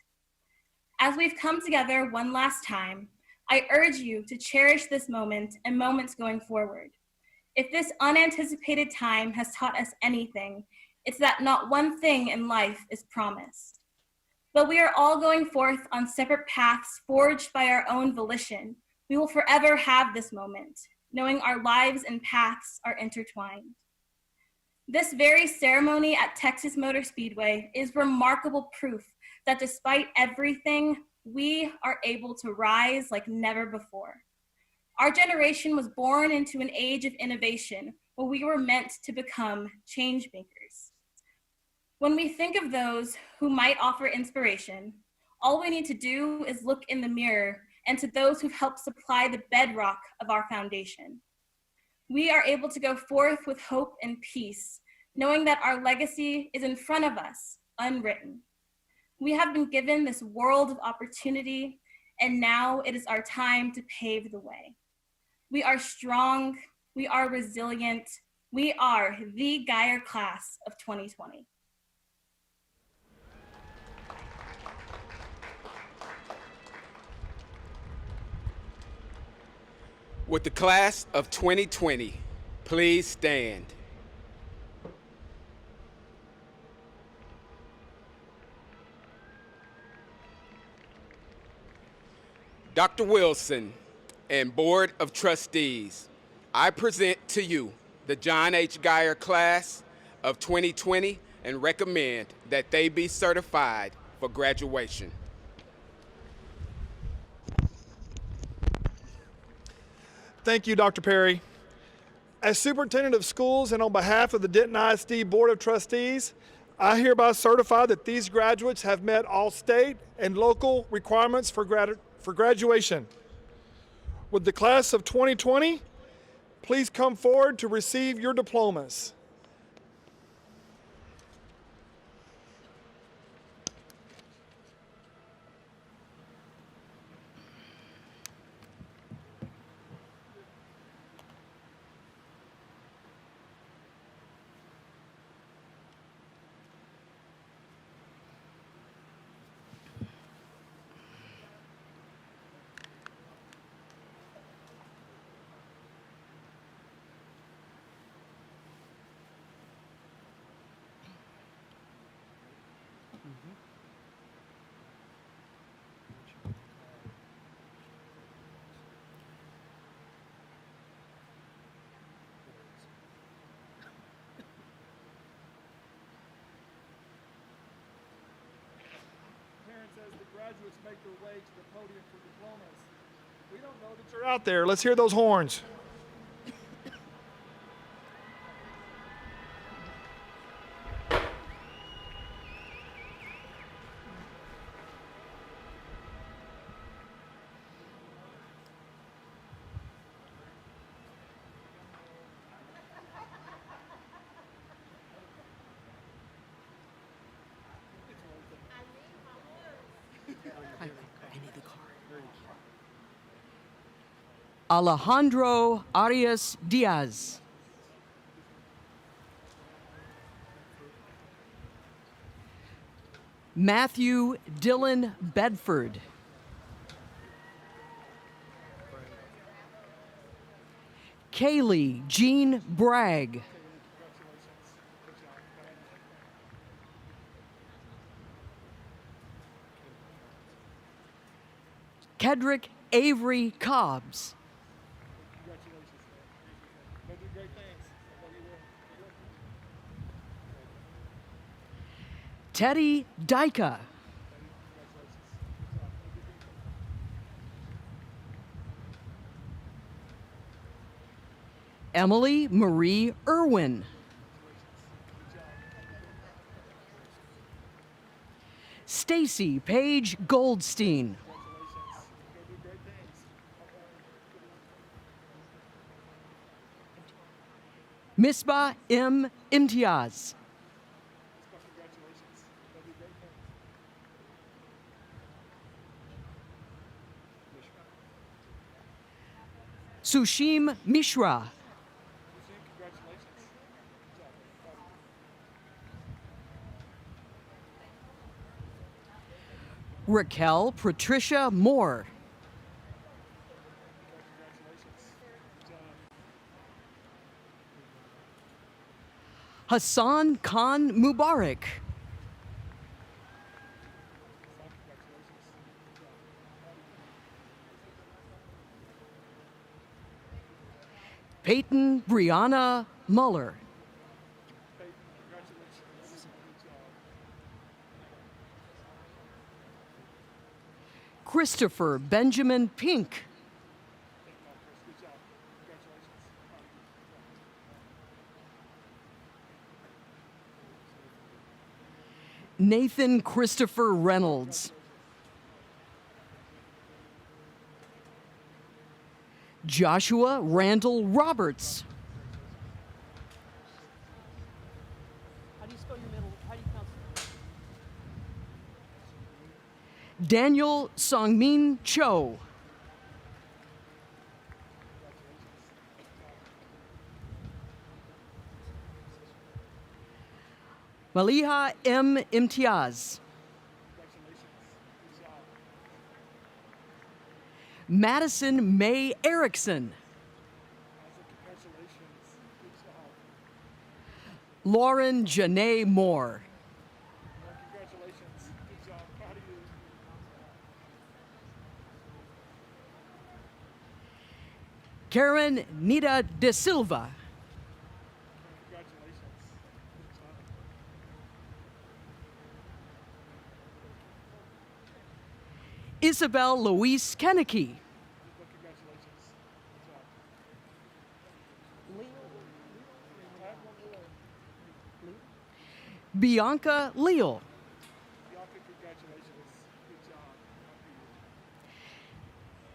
As we've come together one last time, I urge you to cherish this moment and moments going forward. If this unanticipated time has taught us anything, it's that not one thing in life is promised. But we are all going forth on separate paths forged by our own volition. We will forever have this moment, knowing our lives and paths are intertwined. This very ceremony at Texas Motor Speedway is remarkable proof that despite everything, we are able to rise like never before. Our generation was born into an age of innovation where we were meant to become change makers. When we think of those who might offer inspiration, all we need to do is look in the mirror and to those who've helped supply the bedrock of our foundation. We are able to go forth with hope and peace, knowing that our legacy is in front of us, unwritten. We have been given this world of opportunity, and now it is our time to pave the way. We are strong, we are resilient, we are the Guyer class of 2020. With the class of 2020, please stand. Dr. Wilson and Board of Trustees, I present to you the John H. Guyer class of 2020 and recommend that they be certified for graduation. Thank you, Dr. Perry. As Superintendent of Schools and on behalf of the Denton ISD Board of Trustees, I hereby certify that these graduates have met all state and local requirements for graduation. With the class of 2020, please come forward to receive your diplomas. As the graduates make their way to the podium for diplomas, we don't know that you're out there. Let's hear those horns. I need the Alejandro Arias Diaz. Matthew Dylan Bedford. Kaylee Jean Bragg. Kedrick Avery Cobbs. Teddy Dyka. Emily Marie Irwin. Stacy Paige Goldstein. Misbah M. Imtiaz. Sushim Mishra. Raquel Patricia Moore. Hassan Khan Mubarak. Peyton Brianna Muller. Christopher Benjamin Pink. Nathan Christopher Reynolds. Joshua Randall Roberts. How do you spell your middle? How do you pronounce it? Daniel Songmin Cho. Maliha M. Imtiaz. Madison May Erickson. Lauren Janae Moore. Karen Nita De Silva. Isabel Louise Kennecke. Bianca Leal.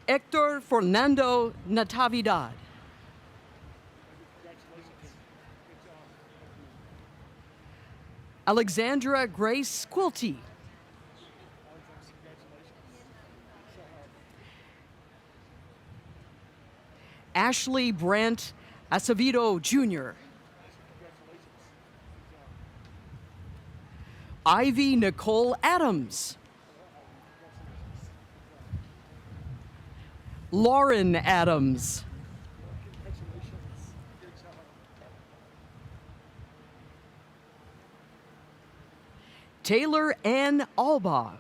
Hector Fernando Natividad. Alexandra Grace Quilty. Ashley Brant Acevedo Jr. Ivy Nicole Adams. Lauren Adams. Taylor Ann Alba.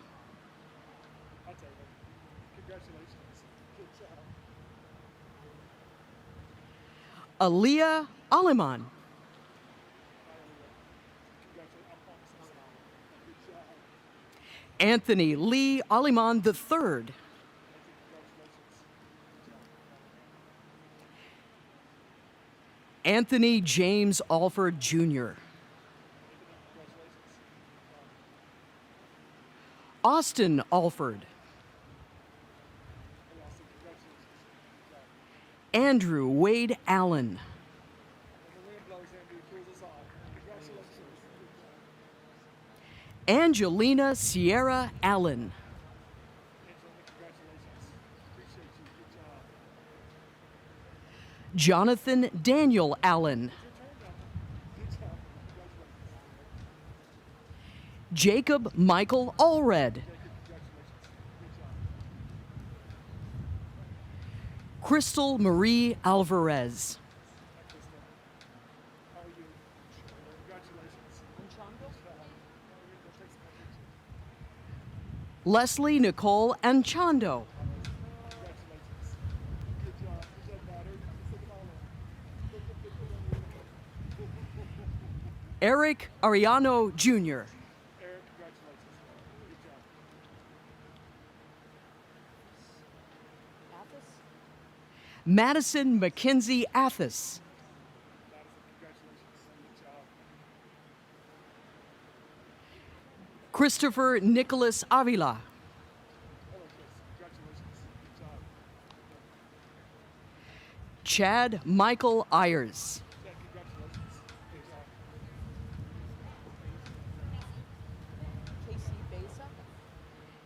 Aaliyah Aliman. Anthony Lee Aliman III. Anthony James Alford Jr. Austin Alford. Andrew Wade Allen. Angelina Sierra Allen. Jonathan Daniel Allen. Jacob Michael Allred. Crystal Marie Alvarez. Leslie Nicole Anchondo. Eric Ariano Jr. Madison Mackenzie Athis. Christopher Nicholas Avila. Chad Michael Ayers.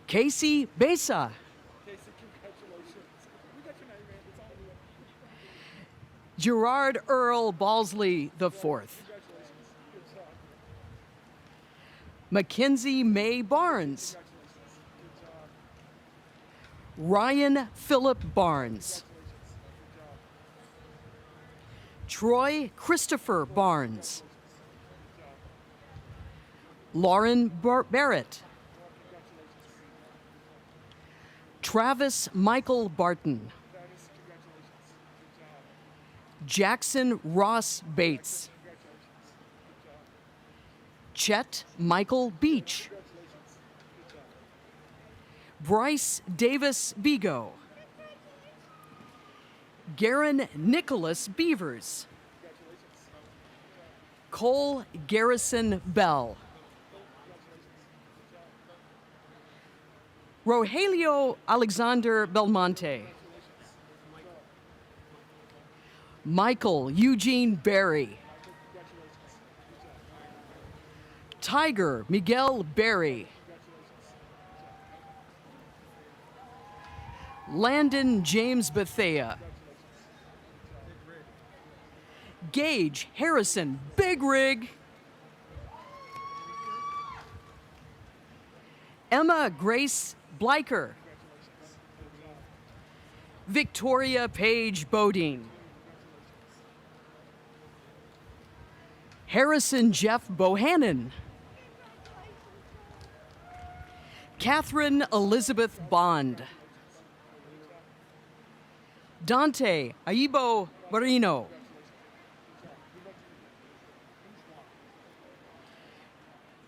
Casey Besa. Gerard Earl Balsley IV. Mackenzie May Barnes. Ryan Phillip Barnes. Troy Christopher Barnes. Lauren Barrett. Travis Michael Barton. Jackson Ross Bates. Chet Michael Beach. Bryce Davis Bigo. Garen Nicholas Beavers. Cole Garrison Bell. Rogelio Alexander Belmonte. Michael Eugene Berry. Tiger Miguel Berry. Landon James Bethea. Gage Harrison Big Rig. Emma Grace Bleicher. Victoria Page Bodine. Harrison Jeff Bohannon. Catherine Elizabeth Bond. Dante Aibo Marino.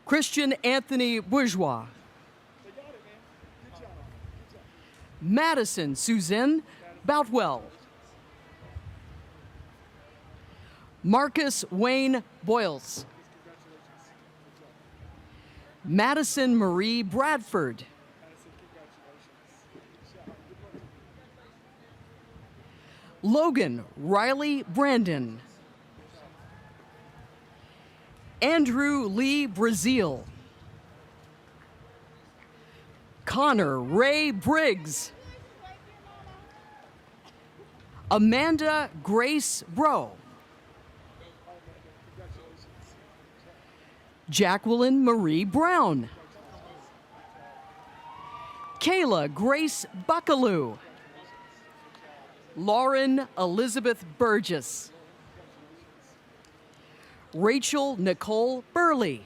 Christian Anthony Bourgeois. Madison Suzanne Boutwell. Marcus Wayne Boyles. Madison Marie Bradford. Logan Riley Brandon. Andrew Lee Brazil. Connor Ray Briggs. Amanda Grace Bro. Jacqueline Marie Brown. Kayla Grace Buckaloo. Lauren Elizabeth Burgess. Rachel Nicole Burley.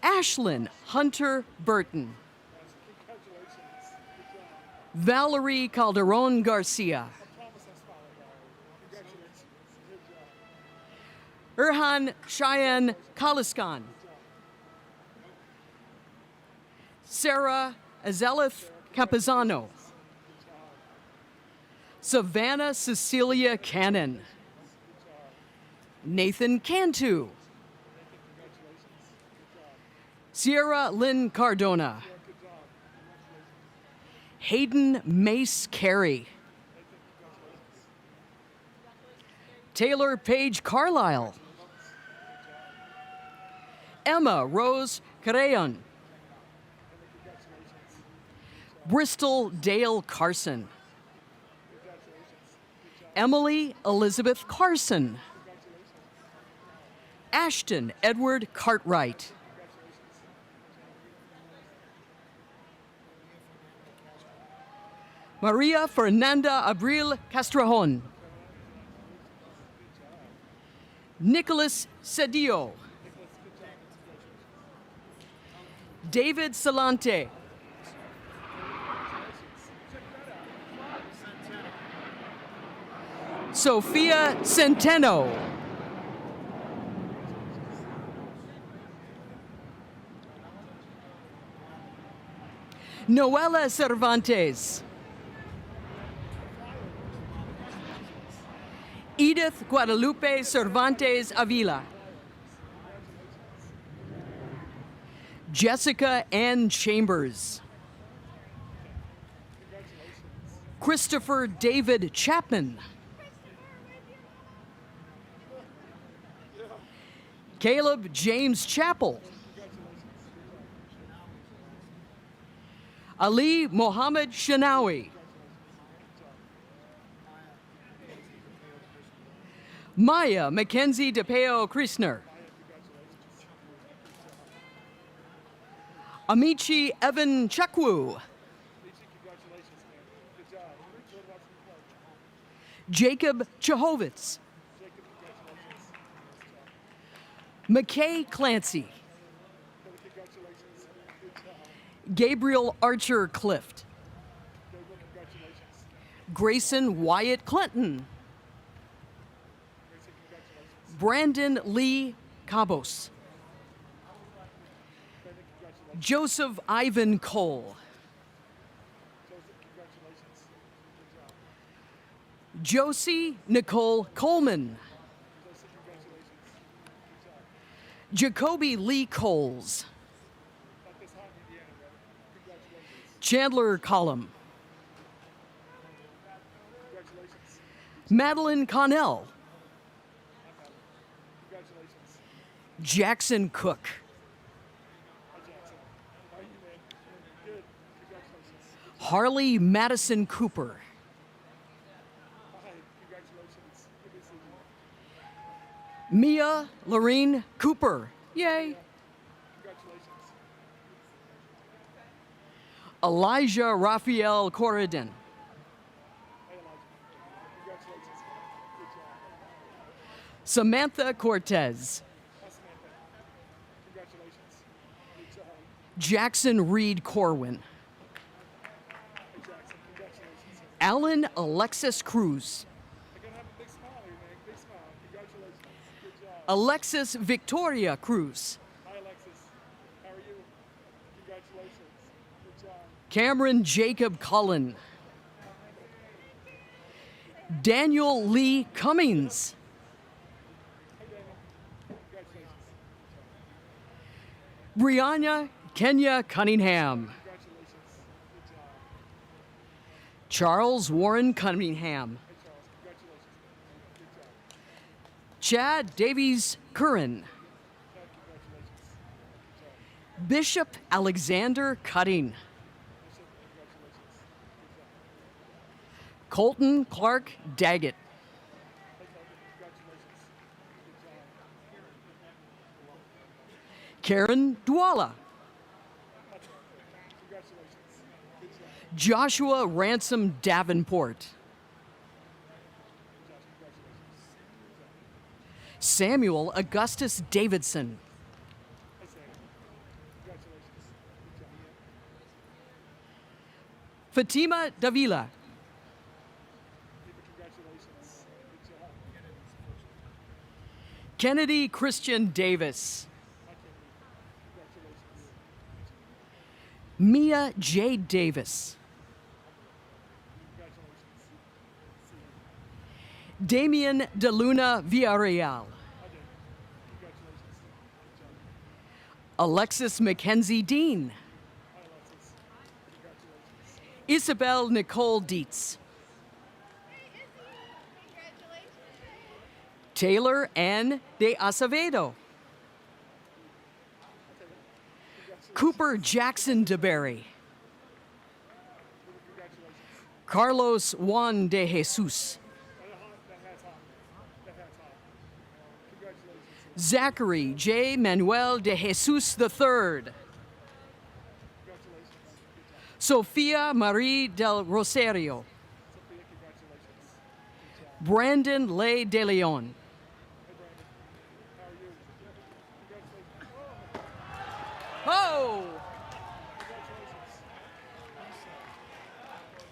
Ashlyn Hunter Burton. Valerie Calderon Garcia. Erhan Cheyenne Kaliskan. Sarah Azelith Capizano. Savannah Cecilia Cannon. Nathan Cantu. Sierra Lynn Cardona. Hayden Mace Carey. Taylor Page Carlisle. Emma Rose Carreon. Bristol Dale Carson. Emily Elizabeth Carson. Ashton Edward Cartwright. Maria Fernanda Abril Castrejón. Nicholas Cedillo. David Salante. Sofia Centeno. Noela Cervantes. Edith Guadalupe Cervantes Avila. Jessica Ann Chambers. Christopher David Chapman. Caleb James Chappell. Ali Mohammed Shanawi. Maya Mackenzie DePeo Krishner. Amici Evan Chakwu. Jacob Chahovitz. McKay Clancy. Gabriel Archer Clift. Grayson Wyatt Clinton. Brandon Lee Cabos. Joseph Ivan Cole. Josie Nicole Coleman. Jacoby Lee Coles. Chandler Collum. Madeline Connell. Jackson Cook. Harley Madison Cooper. Mia Lorene Cooper. Yay. Elijah Raphael Corridon. Samantha Cortez. Jackson Reed Corwin. Alan Alexis Cruz. Alexis Victoria Cruz. Cameron Jacob Cullen. Daniel Lee Cummings. Brianna Kenya Cunningham. Charles Warren Cunningham. Chad Davies Curran. Bishop Alexander Cutting. Colton Clark Daggett. Karen Dwala. Joshua Ransom Davenport. Samuel Augustus Davidson. Fatima Davila. Kennedy Christian Davis. Mia Jade Davis. Damian DeLuna Villarreal. Alexis Mackenzie Dean. Isabel Nicole Dietz. Taylor Ann de Acevedo. Cooper Jackson DeBerry. Carlos Juan de Jesus. Zachary J. Manuel de Jesus III. Sofia Marie del Rosario. Brandon Lay de Leon. Oh!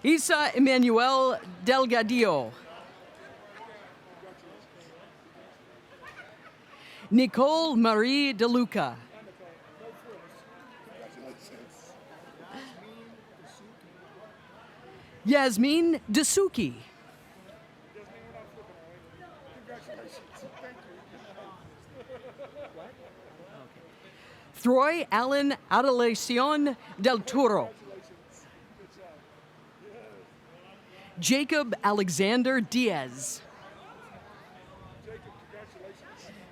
Isa Emmanuel Delgadillo. Nicole Marie DeLuca. Yasmin Dasuki. Troy Allen Adelacion del Toro. Jacob Alexander Diaz.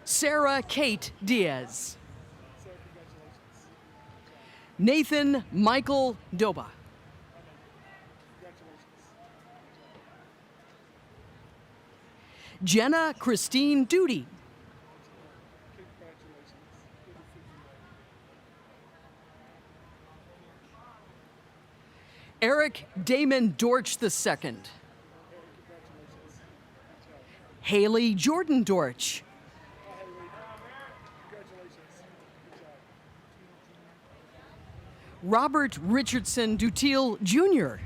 Sarah Kate Diaz. Nathan Michael Doba. Jenna Christine Duty. Eric Damon Dorch II. Haley Jordan Dorch. Robert Richardson Dutiel Jr.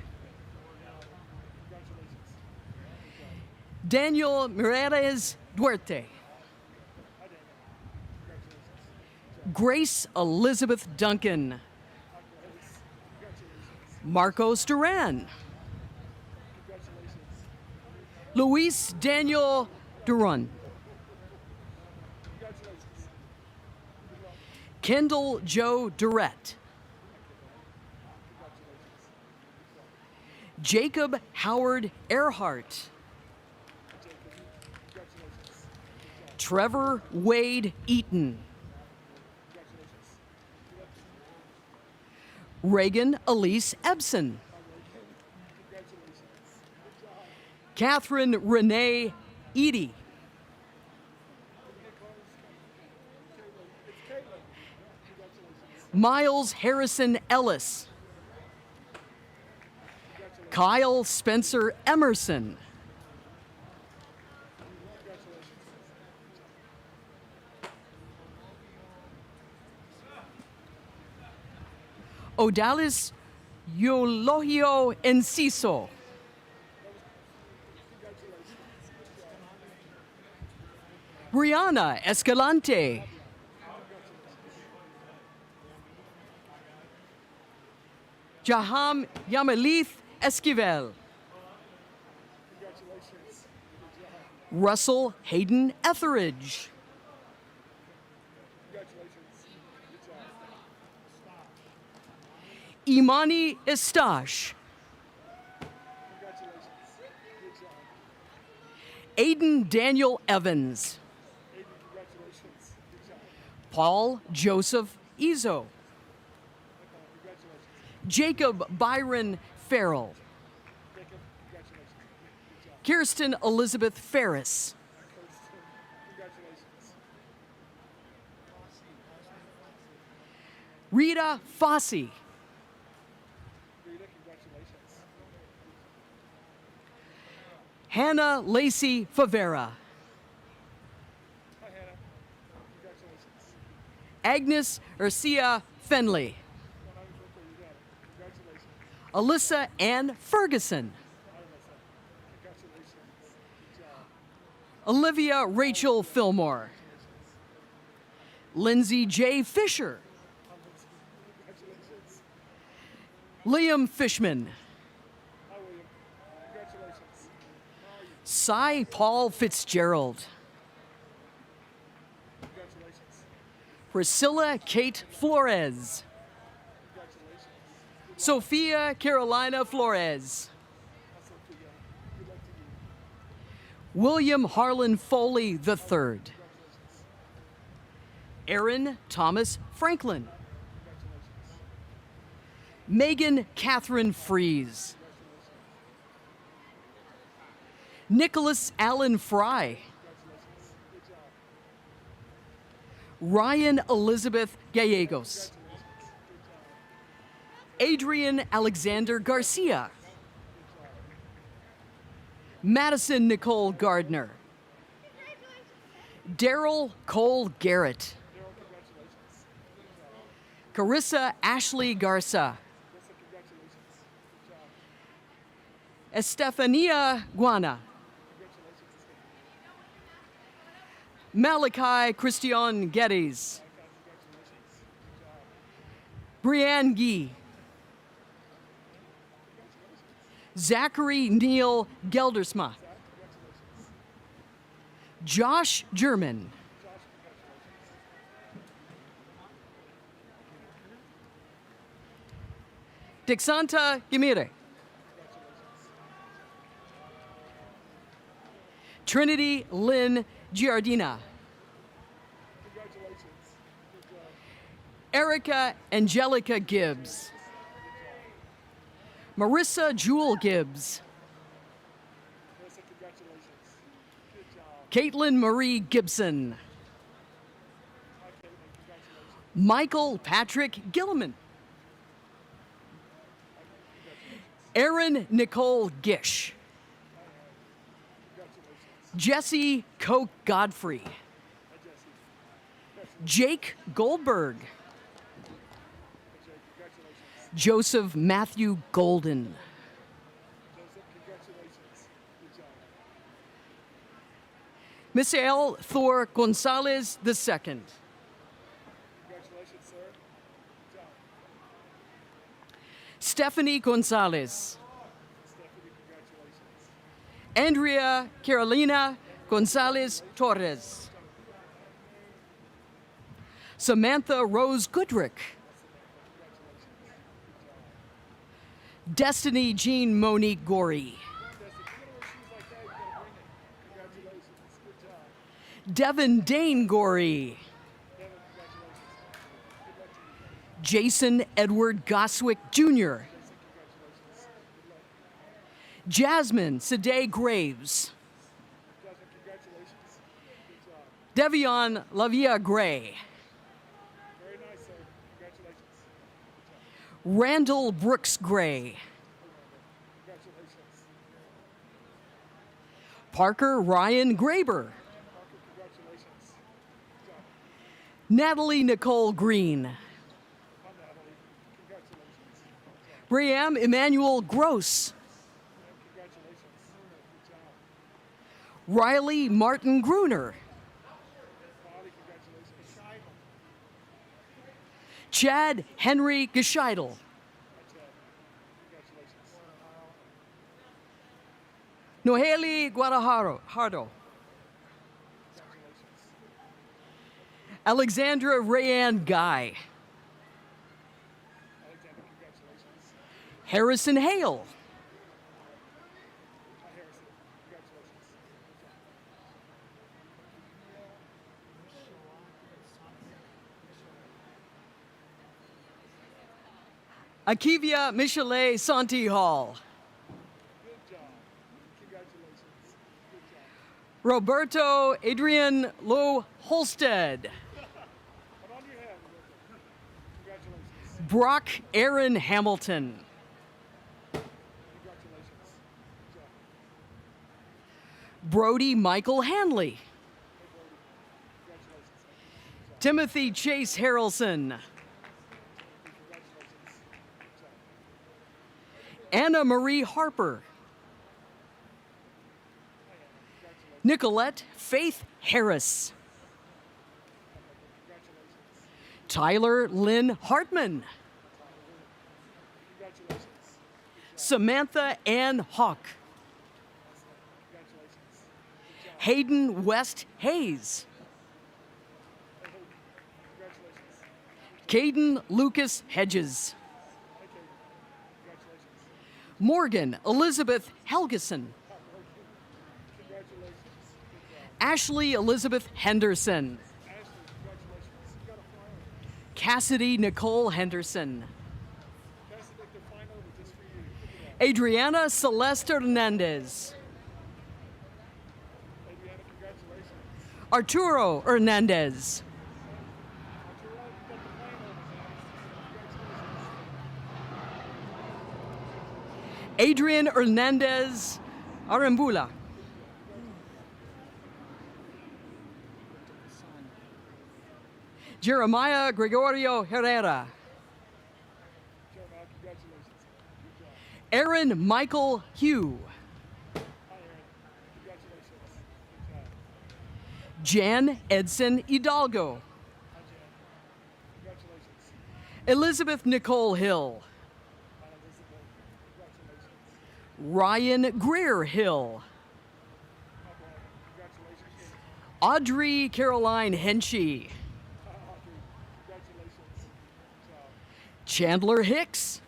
Daniel Mireles Duarte. Grace Elizabeth Duncan. Marcos Duran. Luis Daniel Duran. Kendall Joe Durrett. Jacob Howard Earhart. Trevor Wade Eaton. Reagan Elise Ebson. Catherine Renee Eady. Miles Harrison Ellis. Kyle Spencer Emerson. Odalis Eulogio Enciso. Brianna Escalante. Jaham Yamalith Esquivel. Russell Hayden Etheridge. Imani Estash. Aiden Daniel Evans. Paul Joseph Izzo. Jacob Byron Farrell. Kirsten Elizabeth Ferris. Rita Fossey. Hannah Lacey Favera. Agnes Urcia Fenley. Alyssa Ann Ferguson. Olivia Rachel Fillmore. Lindsay J. Fisher. Liam Fishman. Cy Paul Fitzgerald. Priscilla Kate Flores. Sophia Carolina Flores. William Harlan Foley III. Aaron Thomas Franklin. Megan Catherine Fries. Nicholas Allen Fry. Ryan Elizabeth Gallegos. Adrian Alexander Garcia. Madison Nicole Gardner. Daryl Cole Garrett. Carissa Ashley Garza. Estefania Guana. Malachi Christian Geddes. Brianne Gee. Zachary Neal Geldersma. Josh German. Dixanta Gimire. Trinity Lynn Giardina. Erica Angelica Gibbs. Marissa Jewel Gibbs. Caitlin Marie Gibson. Michael Patrick Gilliman. Erin Nicole Gish. Jesse Koch Godfrey. Jake Goldberg. Joseph Matthew Golden. Misael Thor Gonzalez II. Stephanie Gonzalez. Andrea Carolina Gonzalez Torres. Samantha Rose Goodrick. Destiny Jean Monique Gorey. Devin Dane Gorey. Jason Edward Goswick Jr. Jasmine Sade Graves. Devion Lavia Gray. Randall Brooks Gray. Parker Ryan Graber. Natalie Nicole Green. Briam Emmanuel Gross. Riley Martin Gruner. Chad Henry Gescheidel. Noheli Guadalajaro. Alexandra Rayanne Guy. Harrison Hale. Akivia Michelet Santi Hall. Roberto Adrian Lowe Holstead. Brock Aaron Hamilton. Brody Michael Hanley. Timothy Chase Harrelson. Anna Marie Harper. Nicolette Faith Harris. Tyler Lynn Hartman. Samantha Ann Hawk. Hayden West Hayes. Caden Lucas Hedges. Morgan Elizabeth Helgeson. Ashley Elizabeth Henderson. Cassidy Nicole Henderson. Adriana Celeste Hernandez. Arturo Hernandez. Adrian Hernandez Arambula. Jeremiah Gregorio Herrera. Aaron Michael Hugh. Jan Edson Hidalgo. Elizabeth Nicole Hill. Ryan Greer Hill. Audrey Caroline Henchy. Chandler Hicks.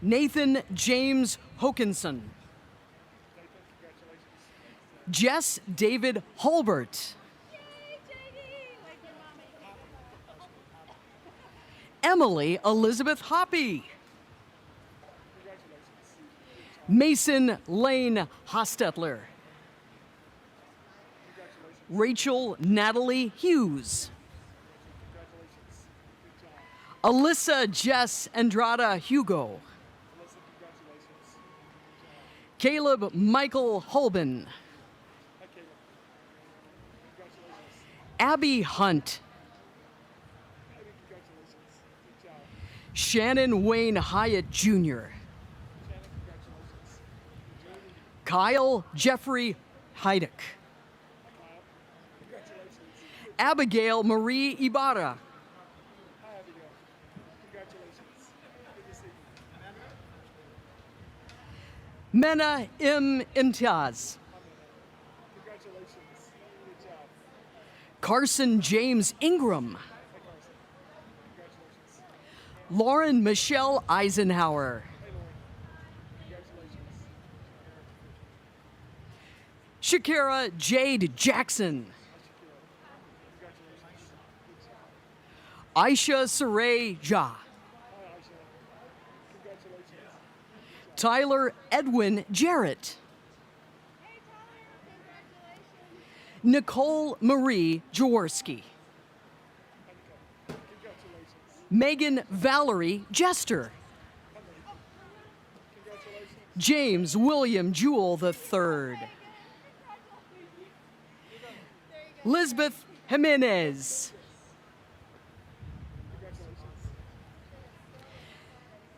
Nathan James Hokinson. Jess David Holbert. Emily Elizabeth Hoppy. Mason Lane Hostetler. Rachel Natalie Hughes. Alyssa Jess Andrada Hugo. Caleb Michael Holben. Abby Hunt. Shannon Wayne Hyatt Jr. Kyle Jeffrey Heidick. Abigail Marie Ibarra. Mena M. Imtiaz. Carson James Ingram. Lauren Michelle Eisenhower. Shakira Jade Jackson. Aisha Saray Ja. Tyler Edwin Jarrett. Nicole Marie Jaworski. Megan Valerie Jester. James William Jewell III. Lisbeth Jimenez.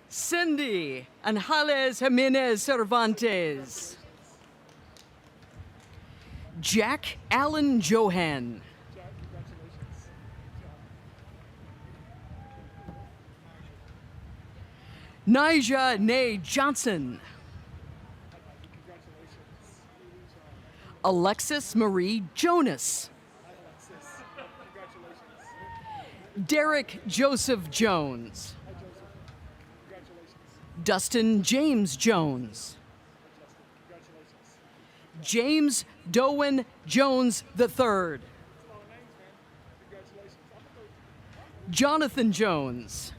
Cindy Anjales Jimenez Cervantes. Jack Allen Johan. Nija Nay Johnson. Alexis Marie Jonas. Derek Joseph Jones. Dustin James Jones. James Dowen Jones III. Jonathan Jones.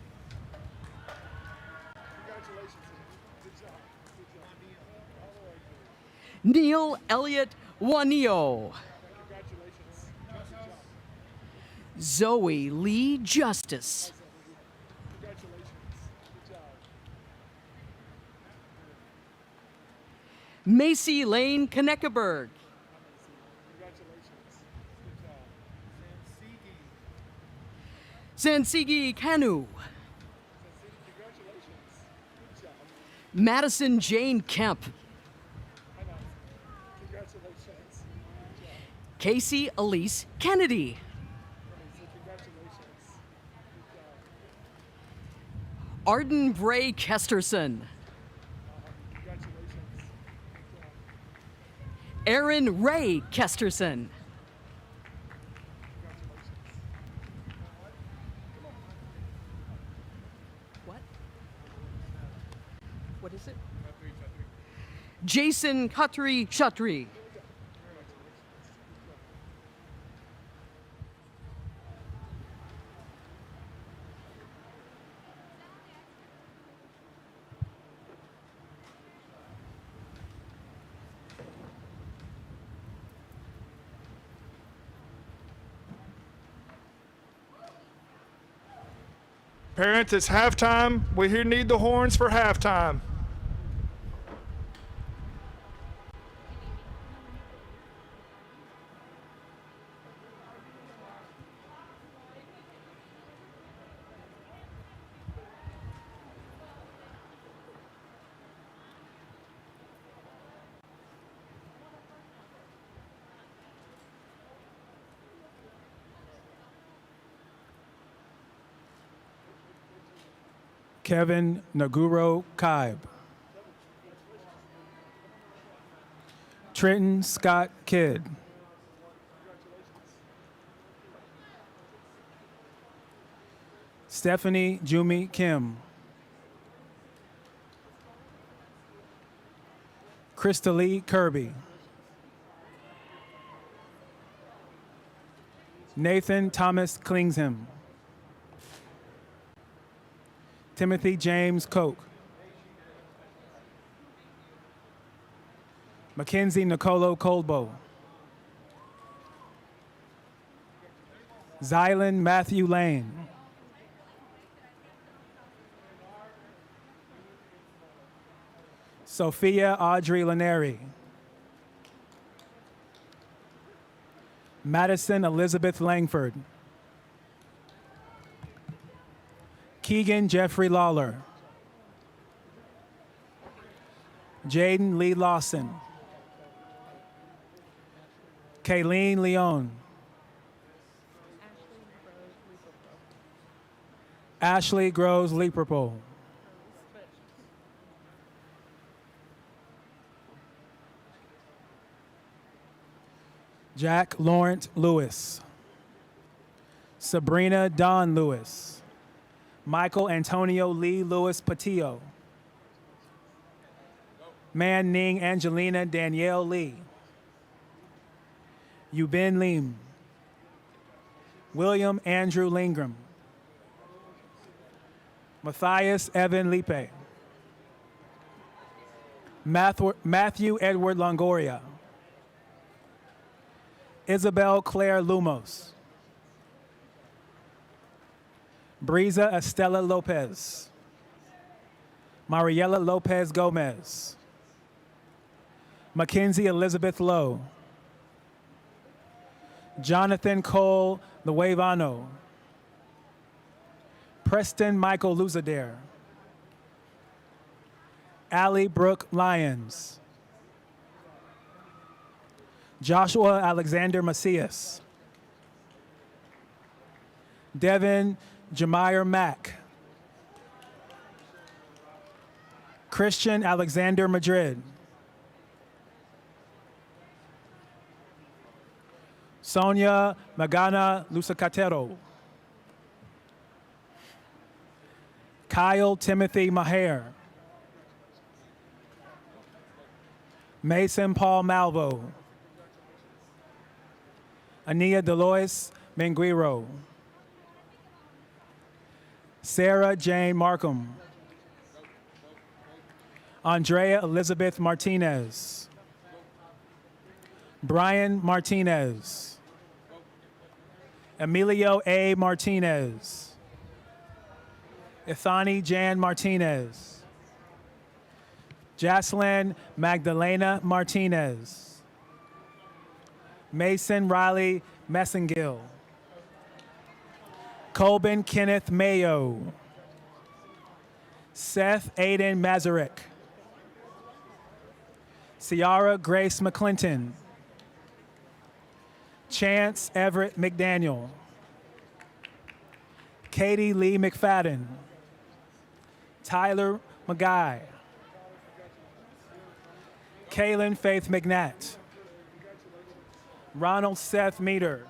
Neil Elliott Wanio. Zoe Lee Justice. Macy Lane Kneckeberg. Zansigi Kanu. Madison Jane Kemp. Casey Elise Kennedy. Arden Bray Kesterson. Aaron Ray Kesterson. What is it? Jason Khatri Shatri. Parents, it's halftime. We here need the horns for halftime. Kevin Naguro Kaib. Trenton Scott Kidd. Stephanie Jumi Kim. Crystalee Kirby. Nathan Thomas Klingsham. Timothy James Koch. Mackenzie Nicolo Colbo. Zylan Matthew Lane. Sophia Audrey Laneri. Madison Elizabeth Langford. Keegan Jeffrey Lawler. Jaden Lee Lawson. Kayleen Leon. Ashley Groves Leaperpole. Jack Lawrence Lewis. Sabrina Dawn Lewis. Michael Antonio Lee Lewis Patillo. Man Ning Angelina Danielle Lee. Yubin Lim. William Andrew Lingram. Matthias Evan Lipe. Matthew Edward Longoria. Isabel Claire Lumos. Breeza Estela Lopez. Mariela Lopez Gomez. Mackenzie Elizabeth Lowe. Jonathan Cole Luevano. Preston Michael Luzadere. Allie Brooke Lyons. Joshua Alexander Macias. Devin Jameyer Mack. Christian Alexander Madrid. Sonia Magana Lusacatero. Kyle Timothy Maher. Mason Paul Malvo. Ania Delois Menguiro. Sarah Jane Markham. Andrea Elizabeth Martinez. Brian Martinez. Emilio A. Martinez. Ithani Jan Martinez. Jaslyn Magdalena Martinez. Mason Riley Messengill. Colbin Kenneth Mayo. Seth Aiden Mazurek. Ciara Grace McClinton. Chance Everett McDaniel. Katie Lee McFadden. Tyler McGuy. Kaylin Faith McNatt. Ronald Seth Meter.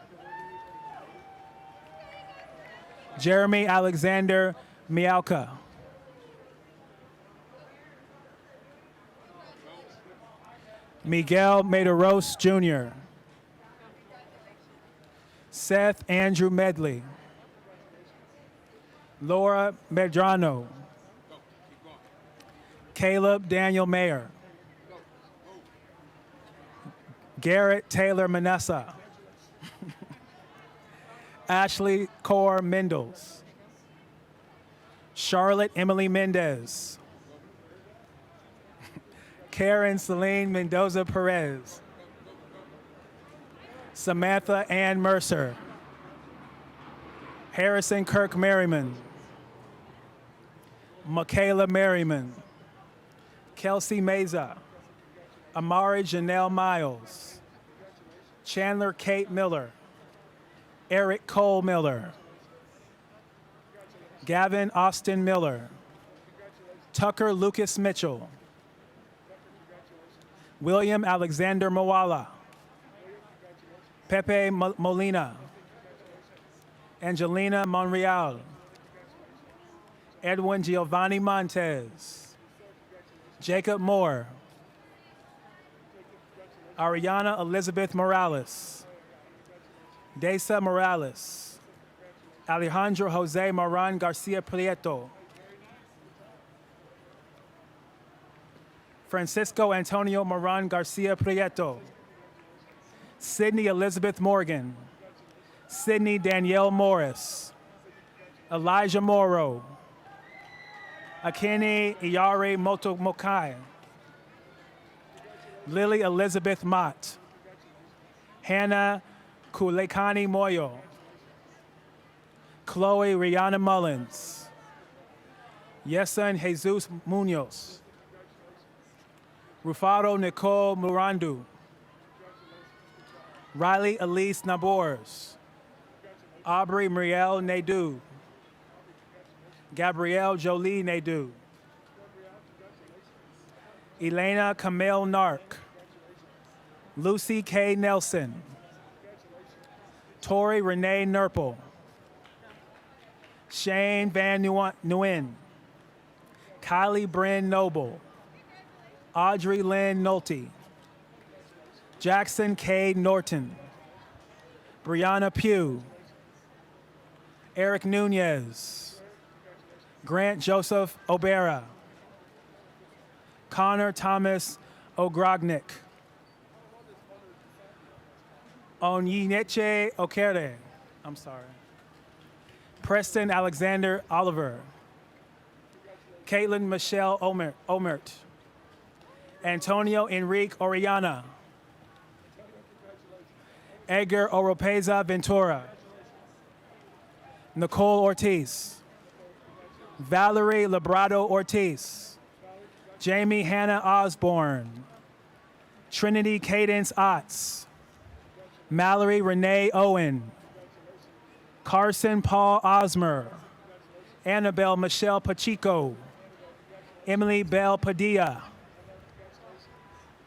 Jeremy Alexander Mialka. Miguel Medeiros Jr. Seth Andrew Medley. Laura Medrano. Caleb Daniel Mayer. Garrett Taylor Manessa. Ashley Core Mendels. Charlotte Emily Mendez. Karen Celine Mendoza Perez. Samantha Ann Mercer. Harrison Kirk Merriman. Michaela Merriman. Kelsey Meza. Amari Janelle Miles. Chandler Kate Miller. Eric Cole Miller. Gavin Austin Miller. Tucker Lucas Mitchell. William Alexander Mawala. Pepe Molina. Angelina Monreal. Edwin Giovanni Montez. Jacob Moore. Ariana Elizabeth Morales. Desa Morales. Alejandro Jose Moran Garcia Prieto. Francisco Antonio Moran Garcia Prieto. Sydney Elizabeth Morgan. Sydney Danielle Morris. Elijah Morrow. Akini Iyari Motomokai. Lily Elizabeth Mott. Hannah Kulekani Moyo. Chloe Rihanna Mullins. Yeson Jesus Munoz. Rufaro Nicole Murandu. Riley Elise Nabors. Aubrey Muriel Nadeau. Gabrielle Jolie Nadeau. Elena Camille Nark. Lucy K. Nelson. Tori Renee Nurple. Shane Van Nguyen. Kylie Bryn Noble. Audrey Lynn Nolte. Jackson K. Norton. Brianna Pugh. Eric Nunez. Grant Joseph Obera. Connor Thomas Ogrognik. Onyineche Okere. I'm sorry. Preston Alexander Oliver. Caitlin Michelle Omert. Antonio Enrique Oriana. Edgar Oropeza Ventura. Nicole Ortiz. Valerie Labrado Ortiz. Jamie Hannah Osborne. Trinity Cadence Otts. Mallory Renee Owen. Carson Paul Osmer. Annabelle Michelle Pacheco. Emily Bell Padilla.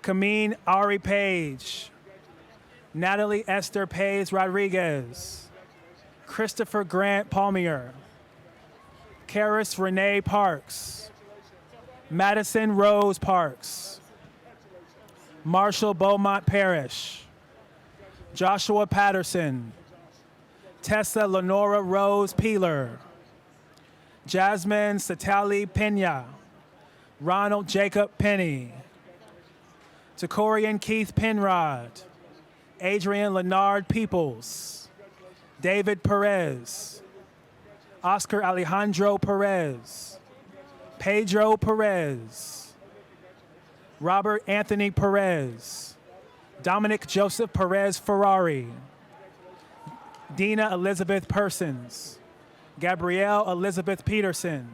Kameen Ari Page. Natalie Esther Page Rodriguez. Christopher Grant Palmier. Karis Renee Parks. Madison Rose Parks. Marshall Beaumont Parrish. Joshua Patterson. Tessa Lenora Rose Peeler. Jasmine Satali Pena. Ronald Jacob Penny. Takorian Keith Penrod. Adrian Leonard Peoples. David Perez. Oscar Alejandro Perez. Pedro Perez. Robert Anthony Perez. Dominic Joseph Perez Ferrari. Dina Elizabeth Persons. Gabrielle Elizabeth Peterson.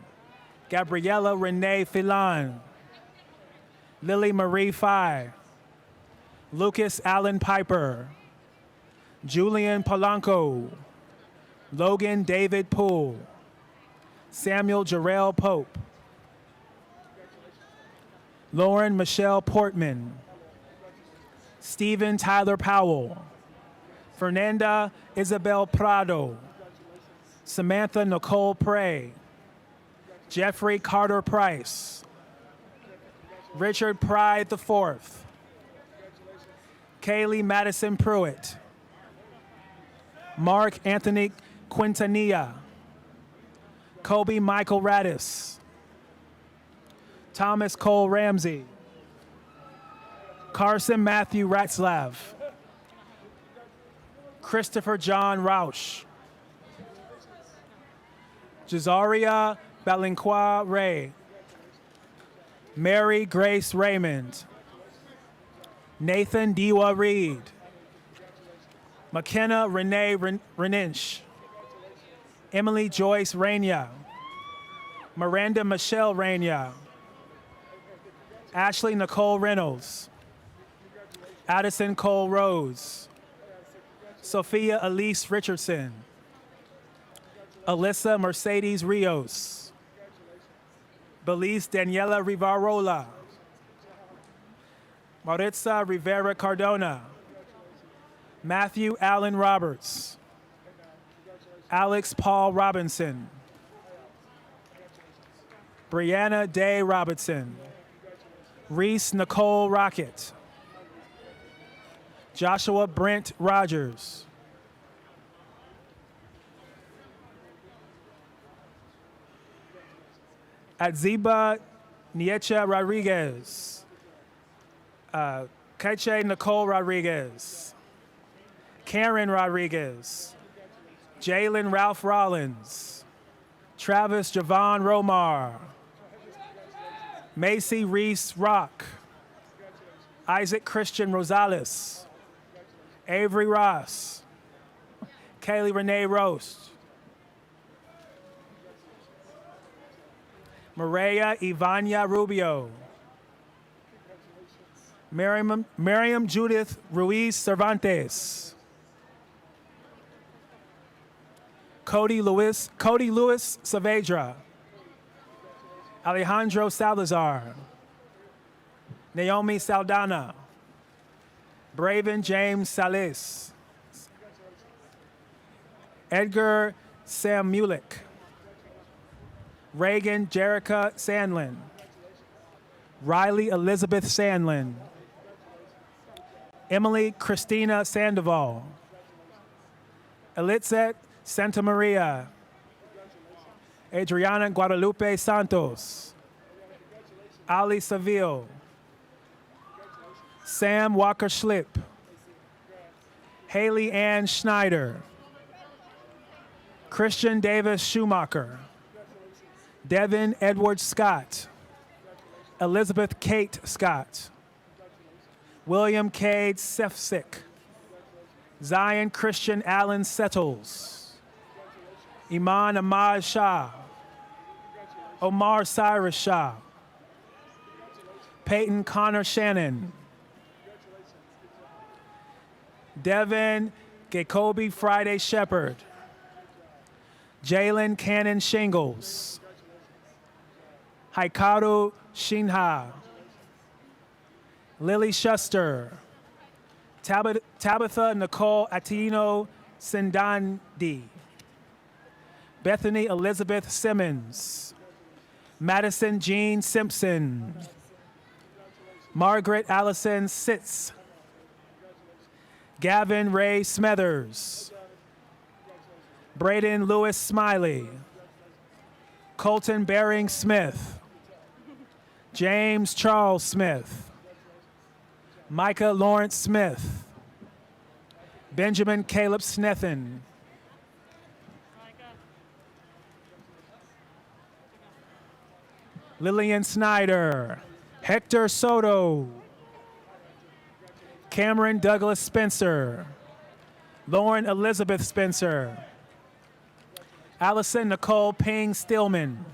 Gabriella Renee Filan. Lily Marie Fye. Lucas Allen Piper. Julian Polanco. Logan David Poole. Samuel Jarrell Pope. Lauren Michelle Portman. Stephen Tyler Powell. Fernanda Isabel Prado. Samantha Nicole Prey. Jeffrey Carter Price. Richard Pride IV. Kaylee Madison Pruitt. Mark Anthony Quintanilla. Kobe Michael Radis. Thomas Cole Ramsey. Carson Matthew Ratzlav. Christopher John Rausch. Jazaria Balinqua Ray. Mary Grace Raymond. Nathan Diwa Reed. McKenna Renee Reninch. Emily Joyce Rania. Miranda Michelle Rania. Ashley Nicole Reynolds. Addison Cole Rose. Sophia Elise Richardson. Alyssa Mercedes Rios. Belize Daniela Rivarola. Maritza Rivera Cardona. Matthew Allen Roberts. Alex Paul Robinson. Brianna Day Robinson. Reese Nicole Rocket. Joshua Brent Rogers. Adziba Nietzsche Rodriguez. Keche Nicole Rodriguez. Karen Rodriguez. Jalen Ralph Rollins. Travis Javon Romar. Macy Reese Rock. Isaac Christian Rosales. Avery Ross. Kaylee Renee Roast. Maria Ivania Rubio. Miriam Judith Ruiz Cervantes. Cody Lewis Saavedra. Alejandro Salazar. Naomi Saldana. Braven James Salis. Edgar Samulik. Reagan Jerica Sandlin. Riley Elizabeth Sandlin. Emily Christina Sandoval. Elitzet Santa Maria. Adriana Guadalupe Santos. Ali Seville. Sam Walker Schlip. Haley Ann Schneider. Christian Davis Schumacher. Devin Edward Scott. Elizabeth Kate Scott. William Cade Sefcik. Zion Christian Allen Settles. Iman Ahmad Shah. Omar Cyrus Shah. Peyton Connor Shannon. Devin Jacoby Friday Shepherd. Jalen Cannon Shingles. Hikaru Shinha. Lily Shuster. Tabitha Nicole Atino Sindandi. Bethany Elizabeth Simmons. Madison Jean Simpson. Margaret Allison Sitz. Gavin Ray Smethers. Braden Lewis Smiley. Colton Baring Smith. James Charles Smith. Micah Lawrence Smith. Benjamin Caleb Snethen. Lillian Snyder. Hector Soto. Cameron Douglas Spencer. Lauren Elizabeth Spencer. Allison Nicole Ping Stillman.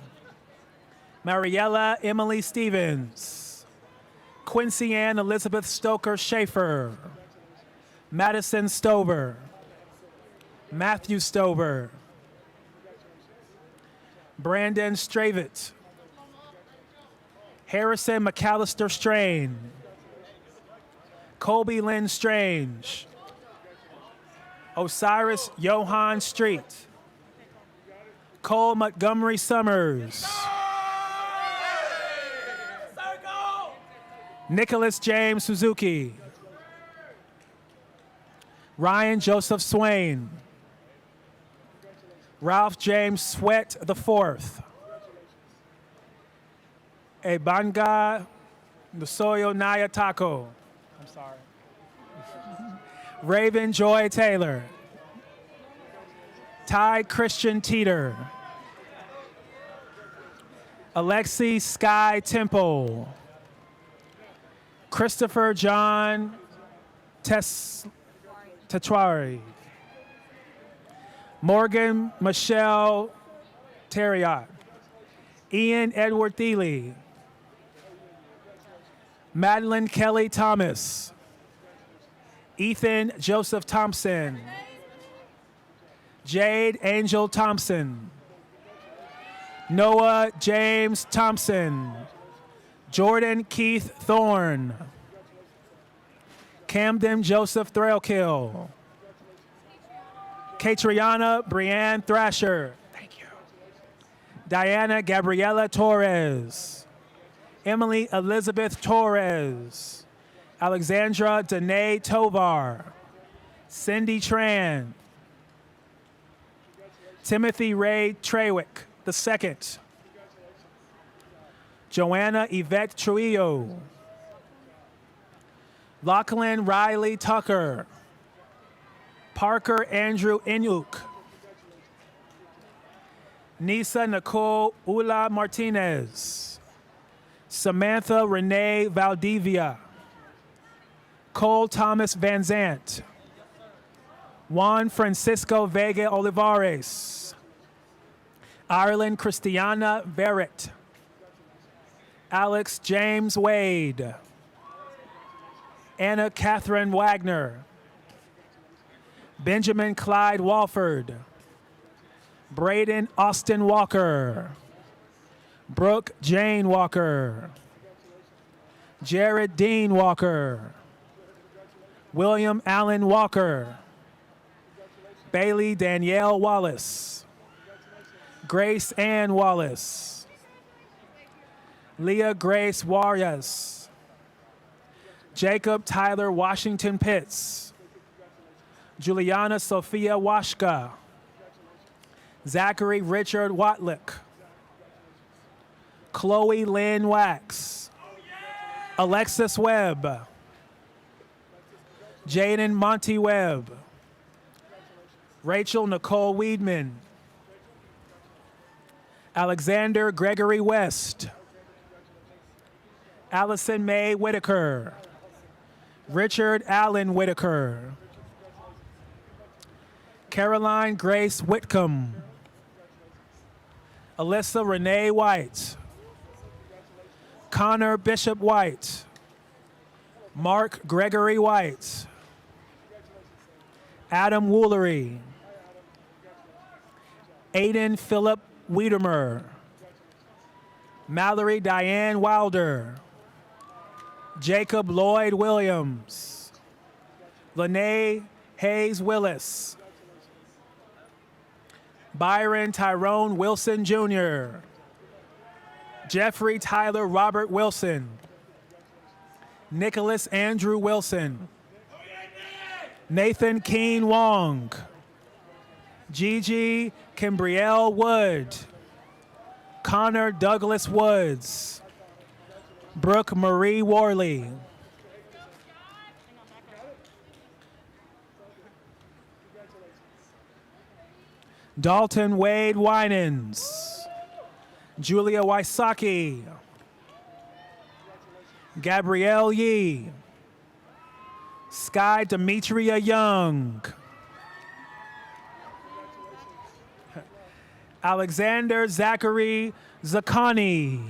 Mariella Emily Stevens. Quincy Ann Elizabeth Stoker Schaefer. Madison Stover. Matthew Stover. Brandon Stravitz. Harrison McAllister Strain. Colby Lynn Strange. Osiris Johan Street. Cole Montgomery Summers. Nicholas James Suzuki. Ryan Joseph Swain. Ralph James Sweat IV. Ebanga Nsoyo Naya Taco. I'm sorry. Raven Joy Taylor. Ty Christian Teeter. Alexi Sky Temple. Christopher John Tetuari. Morgan Michelle Terriot. Ian Edward Thiele. Madeline Kelly Thomas. Ethan Joseph Thompson. Jade Angel Thompson. Noah James Thompson. Jordan Keith Thorne. Camden Joseph Threlkill. Katriana Brianne Thrasher. Thank you. Diana Gabriela Torres. Emily Elizabeth Torres. Alexandra Danae Tovar. Cindy Tran. Timothy Ray Trewick II. Joanna Yvette Trujillo. Lachlan Riley Tucker. Parker Andrew Inuk. Nisa Nicole Ula Martinez. Samantha Renee Valdivia. Cole Thomas Van Zant. Juan Francisco Vega Olivares. Ireland Christiana Barrett. Alex James Wade. Anna Catherine Wagner. Benjamin Clyde Walford. Braden Austin Walker. Brooke Jane Walker. Jared Dean Walker. William Allen Walker. Bailey Danielle Wallace. Grace Ann Wallace. Leah Grace Warriors. Jacob Tyler Washington Pitts. Juliana Sophia Washka. Zachary Richard Watlick. Chloe Lynn Wax. Alexis Webb. Jaden Monty Webb. Rachel Nicole Weedman. Alexander Gregory West. Allison Mae Whitaker. Richard Allen Whitaker. Caroline Grace Whitcomb. Alyssa Renee White. Connor Bishop White. Mark Gregory White. Adam Woolery. Aiden Philip Wiedemer. Mallory Diane Wilder. Jacob Lloyd Williams. Lene Hayes Willis. Byron Tyrone Wilson Jr. Jeffrey Tyler Robert Wilson. Nicholas Andrew Wilson. Nathan Keen Wong. Gigi Kimbrielle Wood. Connor Douglas Woods. Brooke Marie Worley. Dalton Wade Winans. Julia Wysocki. Gabrielle Yee. Sky Demetria Young. Alexander Zachary Zakani.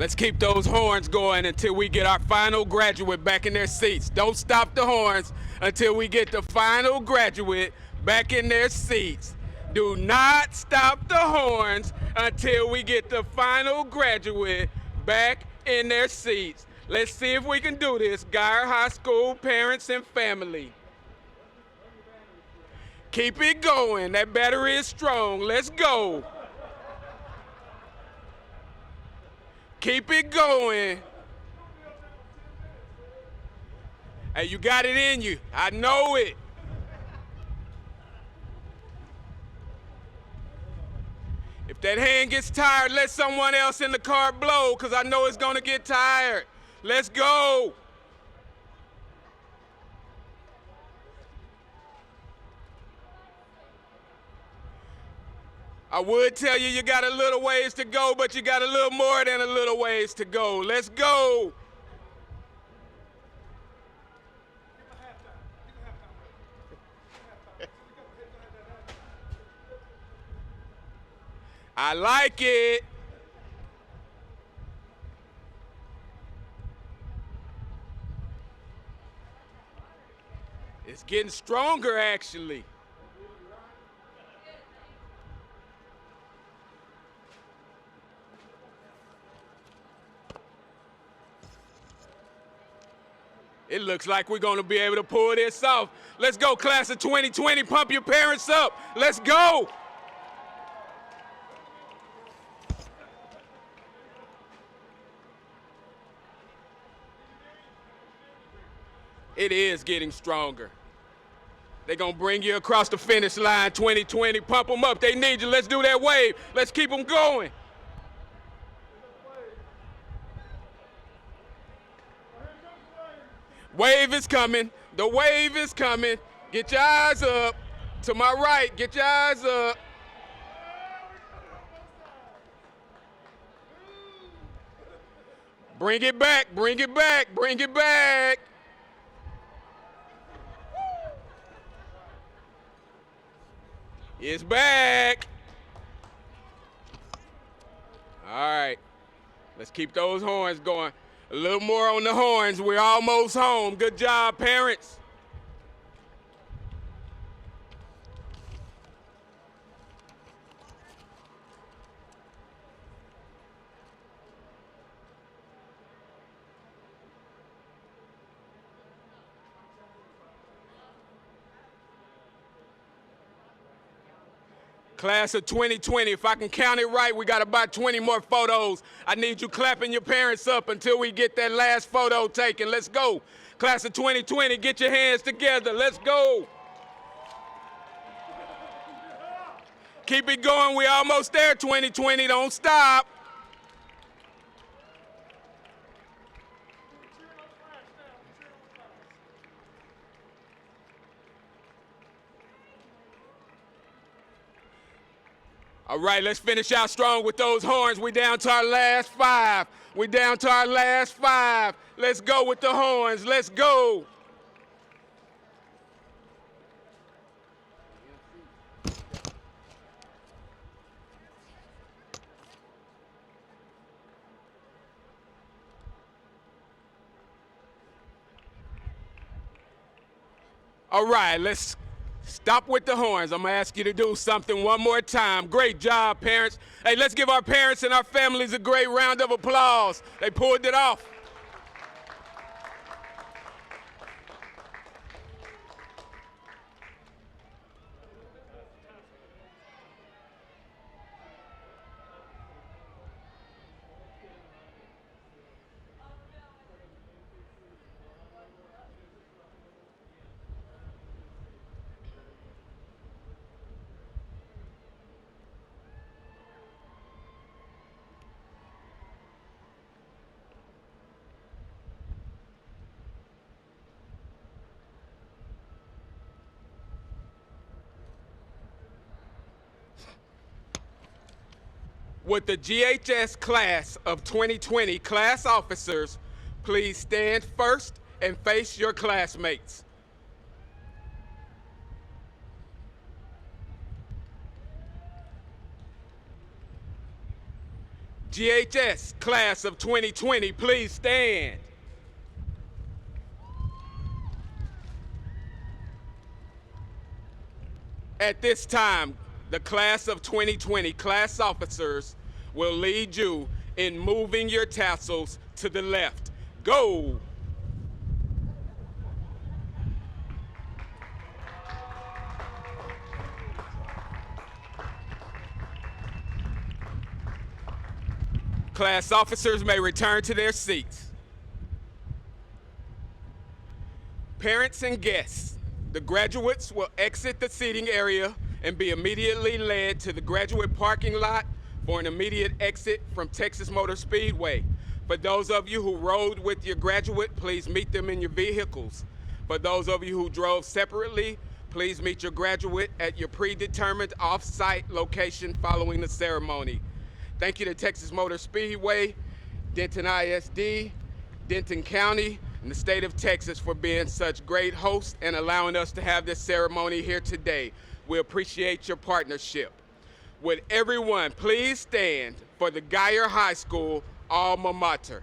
Let's keep those horns going until we get our final graduate back in their seats. Don't stop the horns until we get the final graduate back in their seats. Do not stop the horns until we get the final graduate back in their seats. Let's see if we can do this, Geyer High School parents and family. Keep it going. That battery is strong. Let's go. Keep it going. Hey, you got it in you. I know it. If that hand gets tired, let someone else in the car blow, because I know it's going to get tired. Let's go. I would tell you you got a little ways to go, but you got a little more than a little ways to go. Let's go. I like it. It's getting stronger, actually. It looks like we're going to be able to pull this off. Let's go, class of 2020. Pump your parents up. Let's go. It is getting stronger. They're going to bring you across the finish line, 2020. Pump them up. They need you. Let's do that wave. Let's keep them going. Wave is coming. The wave is coming. Get your eyes up. To my right. Get your eyes up. Bring it back. Bring it back. Bring it back. It's back. All right. Let's keep those horns going. A little more on the horns. We're almost home. Good job, parents. Class of 2020, if I can count it right, we got about 20 more photos. I need you clapping your parents up until we get that last photo taken. Let's go. Class of 2020, get your hands together. Let's go. Keep it going. We're almost there, 2020. Don't stop. All right, let's finish out strong with those horns. We're down to our last 5. We're down to our last 5. Let's go with the horns. Let's go. All right, let's stop with the horns. I'm going to ask you to do something one more time. Great job, parents. Hey, let's give our parents and our families a great round of applause. They pulled it off. Would the GHS class of 2020 class officers please stand first and face your classmates? GHS class of 2020, please stand. At this time, the class of 2020 class officers will lead you in moving your tassels to the left. Go! Class officers may return to their seats. Parents and guests, the graduates will exit the seating area and be immediately led to the graduate parking lot for an immediate exit from Texas Motor Speedway. For those of you who rode with your graduate, please meet them in your vehicles. For those of you who drove separately, please meet your graduate at your predetermined off-site location following the ceremony. Thank you to Texas Motor Speedway, Denton ISD, Denton County, and the state of Texas for being such great hosts and allowing us to have this ceremony here today. We appreciate your partnership. Would everyone please stand for the Geyer High School alma mater?